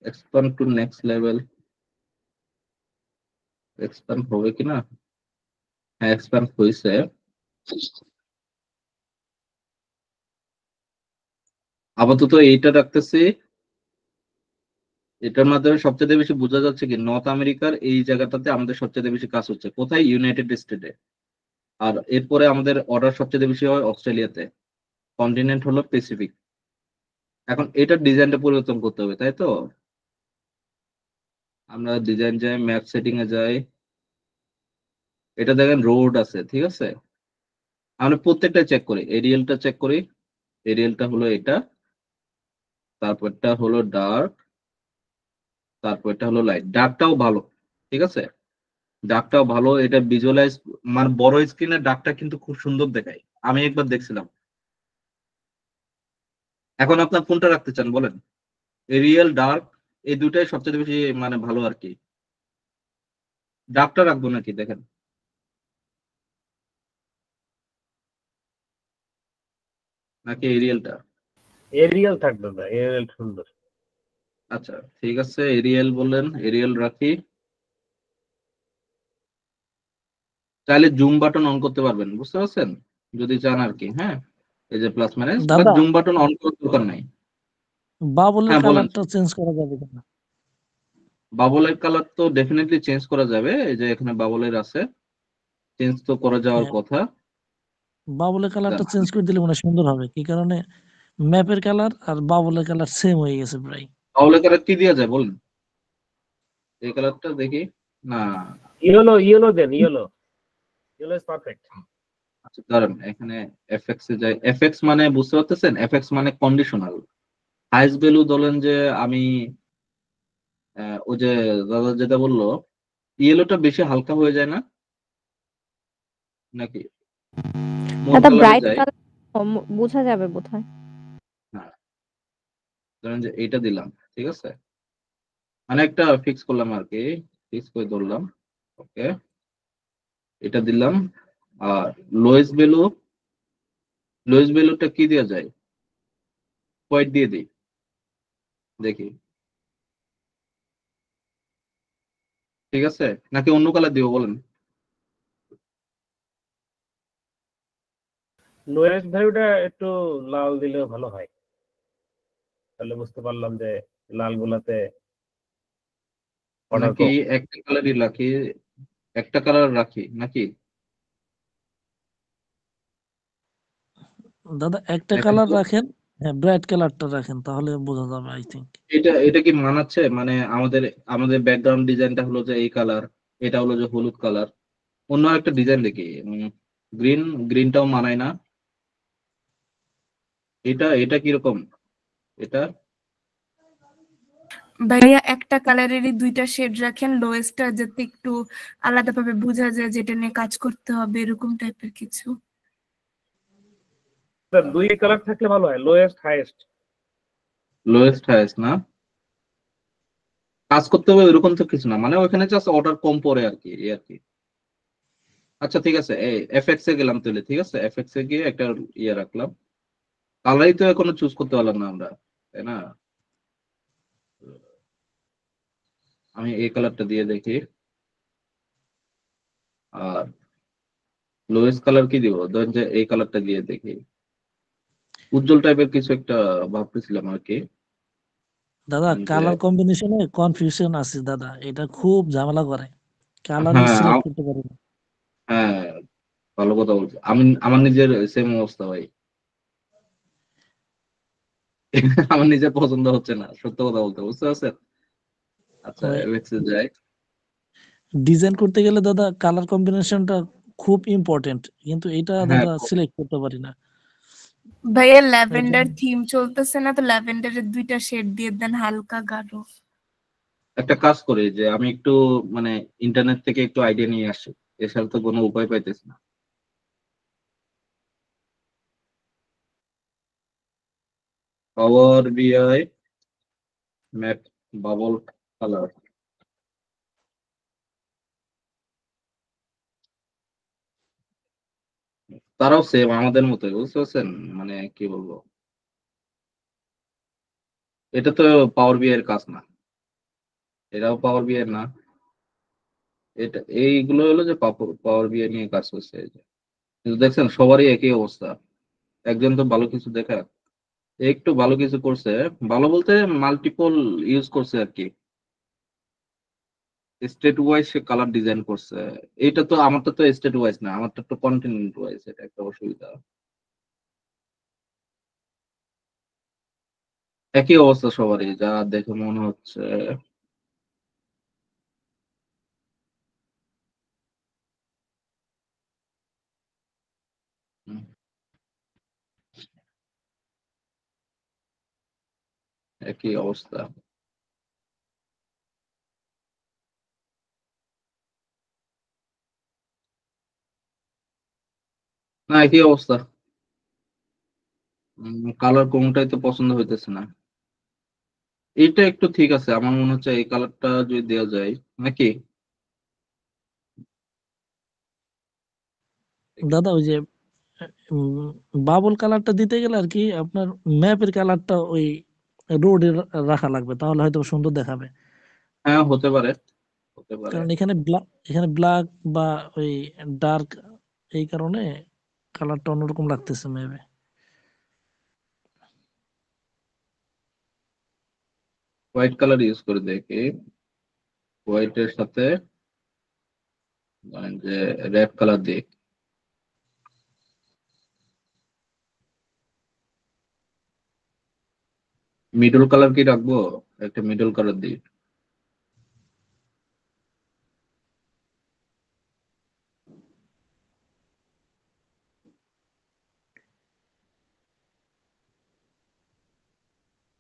[SPEAKER 1] expand to next level, expand হবে কিনা? হ্যাঁ, এক্সপ্যান্ড হয়েছে। আপাতত এইটা রাখতেছি। এটার মাধ্যমে সবচেয়ে বেশি বোঝা যাচ্ছে কি নর্থ আমেরিকার এই জায়গাটাতে আমাদের সবচেয়ে বেশি কাজ হচ্ছে কোথায়, ইউনাইটেড স্টেটে। আর এরপরে আমাদের অর্ডার সবচেয়ে বেশি হয় অস্ট্রেলিয়াতে, কন্টিনেন্ট হলো প্যাসিফিক। এখন এটার ডিজাইনটা পরিবর্তন করতে হবে, তাই তো। আমরা ডিজাইন যাই, ম্যাপ সেটিং এ যাই, এটা দেখেন রোড আছে, ঠিক আছে। আমরা প্রত্যেকটা চেক করি, এরিয়ালটা চেক করি, এরিয়ালটা হলো এটা, তারপরটা হলো ডার্ক, তারপরটা হলো লাইট। ডার্কটাও ভালো, ঠিক আছে, ডার্কটাও ভালো। এটা ভিজুয়ালাইজ, মানে বড় স্ক্রিনে ডার্কটা কিন্তু খুব সুন্দর দেখায়, আমি একবার দেখছিলাম। এখন আপনার কোনটা রাখতে চান বলেন, এরিয়াল, ডার্ক, এই দুটাই সবচেয়ে বেশি মানে ভালো আর কি। ডার্কটা রাখবো নাকি দেখেন, নাকি এরিয়ালটা?
[SPEAKER 4] এরিয়াল থাকবে না, এরিয়াল সুন্দর।
[SPEAKER 1] আচ্ছা ঠিক আছে, এরিয়াল বললেন, এরিয়াল রাখি। চাইলে জুম বাটন অন করতে পারবেন, বুঝতে পারছেন, যদি চান আর কি। হ্যাঁ, এই যে প্লাস মাইনাস, বাট
[SPEAKER 3] দাদা
[SPEAKER 1] জুম বাটন অন করার দরকার নাই।
[SPEAKER 3] বাবলের
[SPEAKER 1] হ্যাঁ বলেন।
[SPEAKER 3] কালারটা চেঞ্জ করা যাবে কিনা?
[SPEAKER 1] বাবলের কালার তো ডেফিনেটলি চেঞ্জ করা যাবে, এই যে এখানে বাবলের আছে, চেঞ্জ তো করা যাওয়ার
[SPEAKER 3] হ্যাঁ,
[SPEAKER 1] কথা।
[SPEAKER 3] বাবলের কালারটা চেঞ্জ
[SPEAKER 1] আমি
[SPEAKER 3] করে দিলে মনে হয় সুন্দর হবে, কি কারণে ম্যাপের কালার আর বাবলের কালার সেম হয়ে গেছে প্রায়।
[SPEAKER 1] বাবলের কালার কি দেওয়া যায় বলেন, এই কালারটা দেখি না।
[SPEAKER 4] Yellow, yellow then, yellow, yellow is perfect.
[SPEAKER 1] আচ্ছা দাঁড়ান, এখানে এফএক্স এ যাই। এফএক্স মানে বুঝতে পারতেছেন, এফএক্স মানে কন্ডিশনাল। হাইস্ট ভ্যালু ধরেন যে আমি ওই যে দাদা যেটা বললো, ইয়েলোটা বেশি হালকা হয়ে যায় না নাকি, মোর
[SPEAKER 2] দাদা
[SPEAKER 1] কালারে
[SPEAKER 2] ব্রাইট
[SPEAKER 1] যায়।
[SPEAKER 2] কালার বোঝা যাবে বোধহয়।
[SPEAKER 1] হ্যাঁ, ধরেন যে এইটা দিলাম, ঠিক আছে, মানে একটা ফিক্স করলাম আর কি, ফিক্স করে ধরলাম। ওকে, এটা দিলাম। আর লোয়েস্ট ভ্যালু, লোয়েস্ট ভ্যালুটা কি দেওয়া যায়, হোয়াইট দিয়ে দিই, দেখি ঠিক আছে, নাকি অন্য কালার দিব বলেন।
[SPEAKER 4] লোয়েস্ট ভ্যালুটা একটু লাল দিলেও ভালো হয়, তাহলে বুঝতে পারলাম যে লাল গুলাতে অর্ডার
[SPEAKER 1] নাকি
[SPEAKER 4] কম।
[SPEAKER 1] একটা কালারই রাখি, একটা কালার রাখি নাকি?
[SPEAKER 3] দাদা একটা
[SPEAKER 1] দেখেন
[SPEAKER 3] কালার
[SPEAKER 1] তো,
[SPEAKER 3] রাখেন, হ্যাঁ ব্রাইট কালারটা রাখেন, তাহলে বোঝা যাবে আই থিঙ্ক।
[SPEAKER 1] এটা এটা কি মানাচ্ছে, মানে আমাদের আমাদের ব্যাকগ্রাউন্ড ডিজাইনটা হলো যে এই কালার, এটা হলো যে হলুদ কালার, অন্য একটা ডিজাইন দেখি, গ্রিন, গ্রিনটাও মানায় না। এটা এটা কিরকম, এটা
[SPEAKER 6] ভাইয়া একটা কালারেরই দুইটা শেড রাখেন, লোয়েস্টটা যাতে একটু আলাদাভাবে বোঝা যায় যেটা নিয়ে কাজ করতে হবে, এরকম টাইপের কিছু।
[SPEAKER 4] দুই কালার থাকলে ভালো হয়, লোয়েস্ট হাইয়েস্ট।
[SPEAKER 1] লোয়েস্ট হাইয়েস্ট না, কাজ করতে হবে এরকম তো কিছু না, মানে ওখানে জাস্ট অর্ডার কম পড়ে আর কি, এই আর কি। আচ্ছা ঠিক আছে, এই এফএক্স এ গেলাম তাহলে, ঠিক আছে, এফএক্স এ গিয়ে একটা ইয়ে রাখলাম। কালারই তো এখনো চুজ করতে পারলাম না আমরা, তাই না। আমি এই কালারটা দিয়ে দেখি, আর লোয়েস্ট কালার কি দিব, ধরেন যে এই কালারটা দিয়ে দেখি, উজ্জ্বল টাইপের কিছু একটা ভাবতেছিলাম আর কি।
[SPEAKER 3] দাদা
[SPEAKER 1] যে
[SPEAKER 3] কালার কম্বিনেশনে কনফিউশন আছে দাদা, এটা খুব ঝামেলা করে, কালারই
[SPEAKER 1] হ্যাঁ
[SPEAKER 3] সিলেক্ট করতে পারি না।
[SPEAKER 1] হ্যাঁ, ভালো কথা বলছো, আমি আমার নিজের সেম অবস্থা ভাই। আমার নিজের পছন্দ হচ্ছে না, সত্য কথা বলতে, বুঝতে পারছেন। আচ্ছা
[SPEAKER 3] ওই
[SPEAKER 1] এমএক্সে যাই।
[SPEAKER 3] ডিজাইন করতে গেলে দাদা কালার কম্বিনেশনটা খুব ইম্পর্টেন্ট, কিন্তু এটা
[SPEAKER 1] হ্যাঁ
[SPEAKER 3] দাদা সিলেক্ট করতে পারি না।
[SPEAKER 6] ভাইয়া
[SPEAKER 3] এর
[SPEAKER 6] ল্যাভেন্ডার
[SPEAKER 3] জন্য
[SPEAKER 6] থিম চলতেছে না, তো ল্যাভেন্ডারের 2টা শেড দিয়ে দেন, হালকা গাঢ়।
[SPEAKER 1] একটা কাজ করি যে আমি একটু মানে ইন্টারনেট থেকে একটু আইডিয়া নিয়ে আসি, এছাড়া তো কোনো উপায় পাইতেছি না। পাওয়ার বিআই ম্যাপ বাবল কালার, তারাও সেম আমাদের মতোই, বুঝতে পারছেন, মানে কি বলবো, এটা তো পাওয়ার বিআই এর কাজ না, এটাও পাওয়ার বিআই না, এটা এইগুলো হলো যে পাওয়ার বিআই নিয়ে কাজ করছে এই যে। কিন্তু দেখছেন সবারই একই অবস্থা, একজন তো ভালো কিছু দেখা একটু ভালো কিছু করছে, ভালো বলতে মাল্টিপল ইউজ করছে আর কি, স্টেট ওয়াইজ সে কালার ডিজাইন করছে। এটা তো আমারটা তো স্টেট ওয়াইজ না, আমারটা তো কন্টিনেন্ট ওয়াইজ, এটা একটা অসুবিধা। একই অবস্থা সবারই যা দেখে মনে হচ্ছে। হুম, একই অবস্থা। না একই অবস্থা, কালার কোনটাই তো পছন্দ হইতেছে না। এইটা একটু ঠিক আছে, আমার মনে হচ্ছে এই কালারটা যদি দেওয়া যায় নাকি।
[SPEAKER 3] দাদা ওই যে বাবল কালারটা দিতে গেলে আর কি আপনার ম্যাপের কালারটা ওই রোডে রাখা লাগবে, তাহলে হয়তো সুন্দর দেখাবে।
[SPEAKER 1] হ্যাঁ হতে পারে, হতে পারে।
[SPEAKER 3] কারণ এখানে ব্ল্যাক বা ওই ডার্ক, এই কারণে কালারটা অন্যরকম লাগতেছে ম্যাপে।
[SPEAKER 1] হোয়াইট কালার ইউজ করে দেখি, হোয়াইটের সাথে যে রেড কালার দিই, মিডল কালার কি রাখবো, একটা মিডল কালার দিই।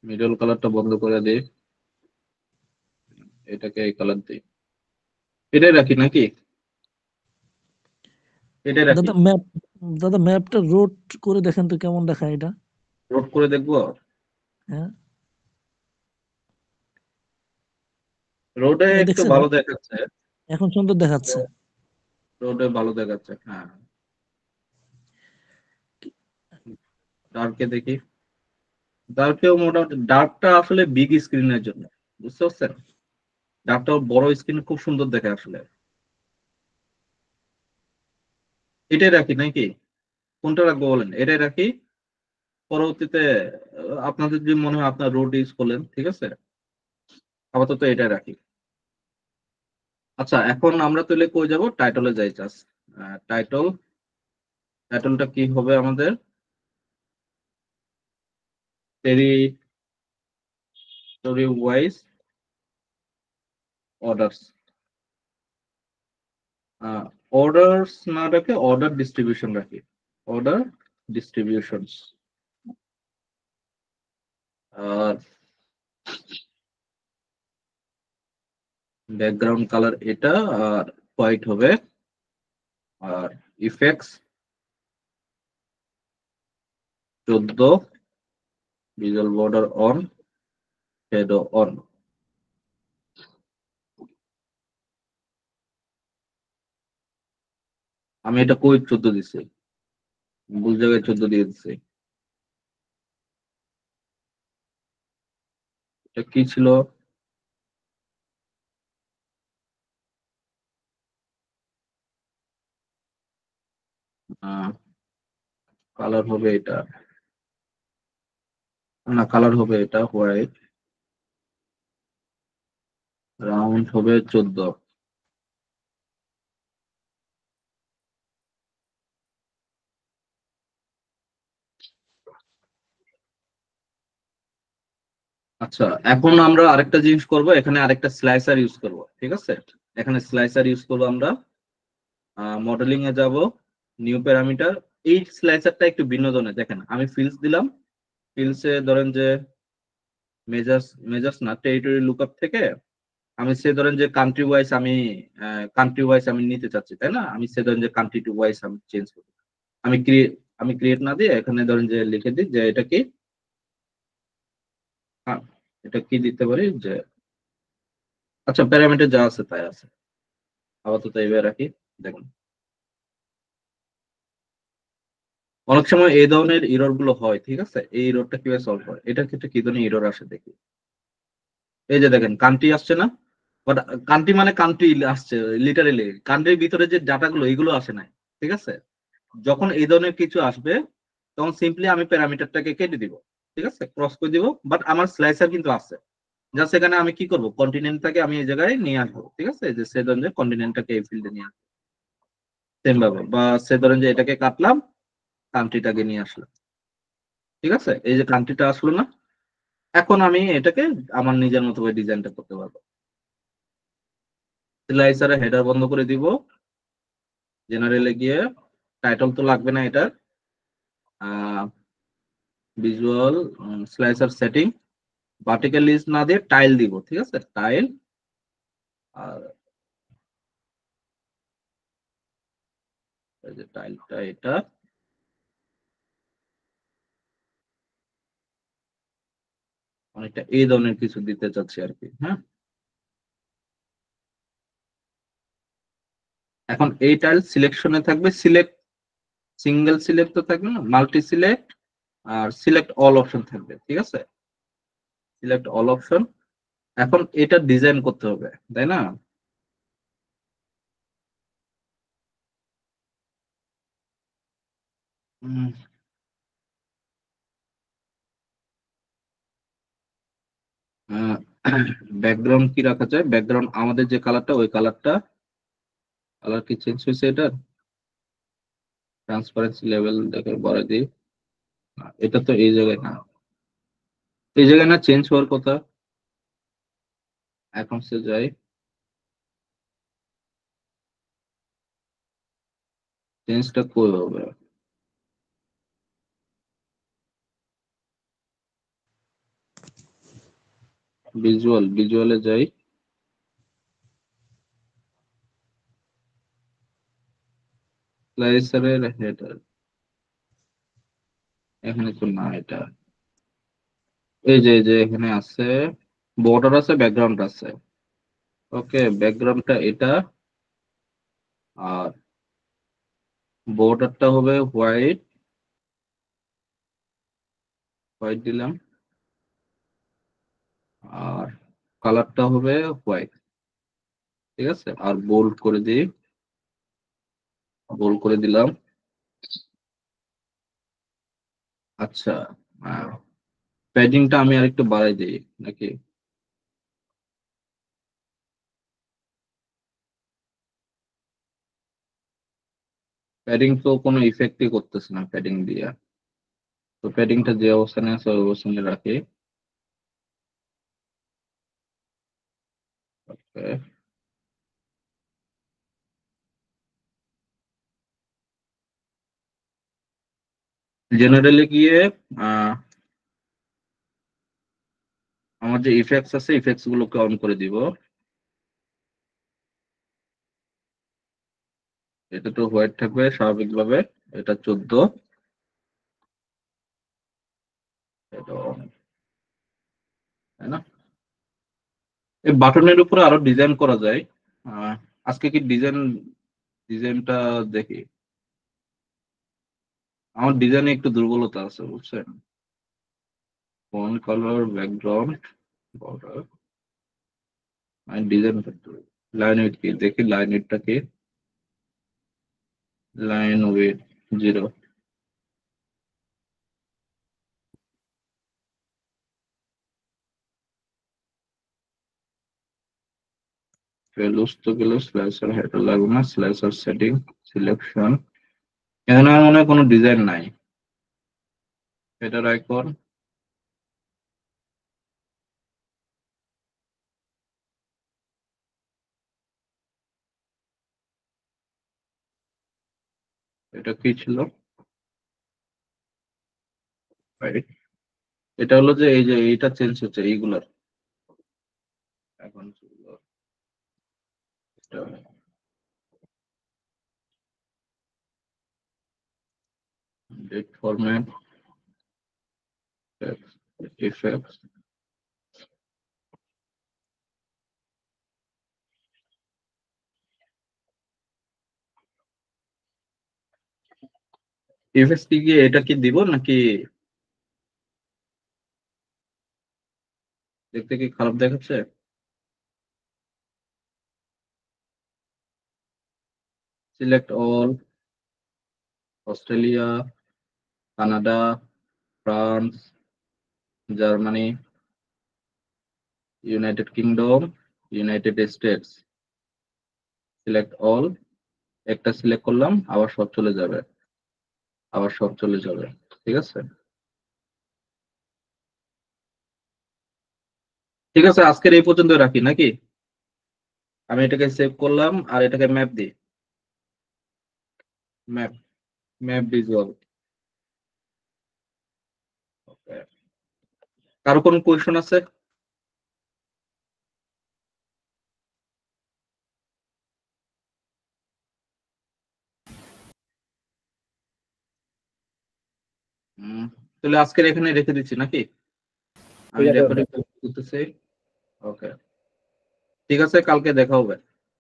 [SPEAKER 1] মিডল কালারটা বন্ধ করে দিই, এটাকে এই কালার দিই, এটাই রাখি নাকি, এটাই রাখি।
[SPEAKER 3] দাদা ম্যাপটা রোড করে দেখেন তো কেমন দেখায় এটা।
[SPEAKER 1] রোড করে দেখবো,
[SPEAKER 3] হ্যাঁ,
[SPEAKER 1] রোডে
[SPEAKER 3] এই
[SPEAKER 1] একটু
[SPEAKER 3] দেখছেন
[SPEAKER 1] ভালো দেখাচ্ছে,
[SPEAKER 3] এখন সুন্দর দেখাচ্ছে।
[SPEAKER 1] রোডে ভালো দেখাচ্ছে, হ্যাঁ। ডার্কে দেখি, ডার্কেও মোটামুটি, ডার্কটা আসলে বিগ স্ক্রিনের জন্য, বুঝতে পারছেন, ডার্কটা বড় স্ক্রিনে খুব সুন্দর দেখে আসলে। এটাই রাখি নাকি, কোনটা রাখবো বলেন, এটাই রাখি। পরবর্তীতে আপনাদের যদি মনে হয় আপনার রোড ইউজ করলেন, ঠিক আছে, আপাতত এটাই রাখি। আচ্ছা এখন আমরা তাহলে কই যাব, টাইটলে যাই জাস্ট। টাইটল, টাইটলটা কি হবে আমাদের, টেরিটরি ওয়াইজ অর্ডারস, অর্ডারস না রাখে অর্ডার ডিস্ট্রিবিউশন রাখি, অর্ডার ডিস্ট্রিবিউশনস। আর ব্যাকগ্রাউন্ড কালার এটা, আর হোয়াইট হবে। আর effects 14, visual border on, shadow on. আমি এটা কই 14 দিছি, ভুল জায়গায় 14 দিয়ে দিছি, এটা কি ছিল, কালার হবে এটা, না কালার হবে এটা হোয়াইট, রাউন্ড হবে 14। আচ্ছা, এখন আমরা আরেকটা জিনিস করব, এখানে আরেকটা স্লাইসার ইউজ করব, ঠিক আছে? এখানে স্লাইসার ইউজ করব আমরা, মডেলিং এ যাব, নিউ প্যারামিটার। এই স্লাইসারটা একটু ভিন্ন ধরনের, দেখেন আমি ফিল্ডস দিলাম, ফিল্ডসে ধরেন যে মেজার্স না, টেরিটরি লুকআপ থেকে আমি সে ধরেন যে কান্ট্রি ওয়াইজ আমি নিতে চাচ্ছি, তাই না? আমি সে ধরেন যে কান্ট্রি টু ওয়াইজ আমি চেঞ্জ করব। আমি ক্রিয়েট না দিয়ে এখানে ধরেন যে লিখে দিই যে এটা কি, এটা কি দিতে পারি যে, আচ্ছা প্যারামিটার যা আছে তাই আছে, আপাতত এইভাবে রাখি। দেখুন অনেক সময় এই ধরনের ইরর গুলো হয়, ঠিক আছে? এই ইররটা কিভাবে সলভ হয়, এটার ক্ষেত্রে কি ধরনের ইরর আসে দেখি। এই যে দেখেন কান্ট্রি আসছে না, বাট কান্ট্রি মানে কান্ট্রি আসছে, লিটারেলি কান্ট্রির ভিতরে যে ডাটা গুলো এগুলো আসে নাই, ঠিক আছে? যখন এই ধরনের কিছু আসবে তখন সিম্পলি আমি প্যারামিটারটাকে কেটে দিব, ঠিক আছে, ক্রস করে দিব, বাট আমার স্লাইসার কিন্তু আছে। জাস্ট এখানে আমি কি করব, কন্টিনেন্টটাকে আমি এই জায়গায় নিয়ে আসবো, ঠিক আছে? যে সে ধরেন যে কন্টিনেন্টটাকে এই ফিল্ডে নিয়ে আসবো সেম ভাবে, বা সে ধরেন যে এটাকে কাটলাম, কান্ট্রিটাকে নিয়ে আসলাম, ঠিক আছে? এই যে কান্ট্রিটা আসলো না, এখন আমি এটাকে আমার নিজের মতো করে ডিজাইনটা করতে পারবো। স্লাইসারে হেডার বন্ধ করে দিব, জেনারেলে গিয়ে টাইটল তো লাগবে না এটার, visual slicer setting, vertical list না দিয়ে টাইল দিব, ঠিক আছে? টাইল, আর এই যে টাইলটা এটা অনেকটা এই ধরনের কিছু দিতে চাচ্ছি আর কি, হ্যাঁ। এখন এই টাইল সিলেকশনে থাকবে, সিঙ্গেল সিলেক্ট তো থাকবে না, মাল্টি সিলেক্ট আর সিলেক্ট অল অপশন থাকবে, ঠিক আছে? Select all option. এখন এটা ডিজাইন করতে হবে, তাই না? ব্যাকগ্রাউন্ড কি রাখা যায়, ব্যাকগ্রাউন্ড আমাদের যে কালারটা ওই কালারটা, কালার কি চেঞ্জ হয়েছে এটা, ট্রান্সপারেন্সি লেভেল দেখে বাড়াই দিই। এটা তো এই জায়গায় না, এই জায়গায় না চেঞ্জ হওয়ার কথা। এখন সে যাই, চেঞ্জটা কই হবে, ভিজুয়ালে যাই, স্লাইসারের হেডার, এখানে তো না এটা, এই যে এখানে আছে, বর্ডার আছে, ব্যাকগ্রাউন্ড আছে। ওকে, ব্যাকগ্রাউন্ডটা এটা, আর বর্ডারটা হবে হোয়াইট, হোয়াইট দিলাম, আর কালারটা হবে হোয়াইট, ঠিক আছে? আর বোল্ড করে দিই, বোল্ড করে দিলাম। আচ্ছা, প্যাডিংটা আমি আরেকটু বাড়াই দিই নাকি? প্যাডিং তো কোনো ইফেক্টই করতেছে না প্যাডিং দিয়ে, তো প্যাডিংটা যে অবস্থানে আছে ওই অবস্থানে রাখি। ওকে, জেনারেলে গিয়ে আহ, আমার যে ইফেক্টস আছে ইফেক্টস গুলোকে অন করে দিব। এটা তো হোয়াইট থাকবে স্বাভাবিকভাবে, এটা 14, এটা on, তাই না? এই বাটনের উপরে আরো ডিজাইন করা যায়। আজকে কি ডিজাইনটা দেখি, আমার ডিজাইনে একটু দুর্বলতা আছে বুঝছেন। Font colour, background, border, design করতে হবে। লাইন উইথ কি দেখি, লাইন উইথটা কি, লাইন উইথ 0 ভ্যালুস তো গেল, স্লাইসার হেডার লাগবে না, স্লাইসার সেটিং সিলেকশন। এখানে আমার মনে হয় কোনো ডিজাইন নাই, হেডার আইকন, এটা কি ছিল? Right. এটা হলো যে এই যে এইটা চেঞ্জ হচ্ছে এইগুলার, এখন ডেট ফরম্যাট, ইফেক্টস, ইফেক্টস কি গিয়ে এটা কি দিব নাকি দেখতে কি খারাপ দেখাচ্ছে? Select all, Australia, Canada, France, Germany, United kingdom, United states. Select all, একটা সিলেক্ট করলাম, আবার সব চলে যাবে, আবার সব চলে যাবে, ঠিক আছে? ঠিক আছে, আজকের এই পর্যন্ত রাখি নাকি? আমি এটাকে সেভ করলাম আর এটাকে ম্যাপ দিই, ম্যাপ, ম্যাপ ভিজুয়াল। ওকে, কারো কোনো কোয়েশ্চন আছে? তাহলে আজকের এখানে রেখে দিচ্ছি নাকি? আমি রেকর্ডিং করতেছি। ওকে, ঠিক আছে, কালকে দেখা হবে।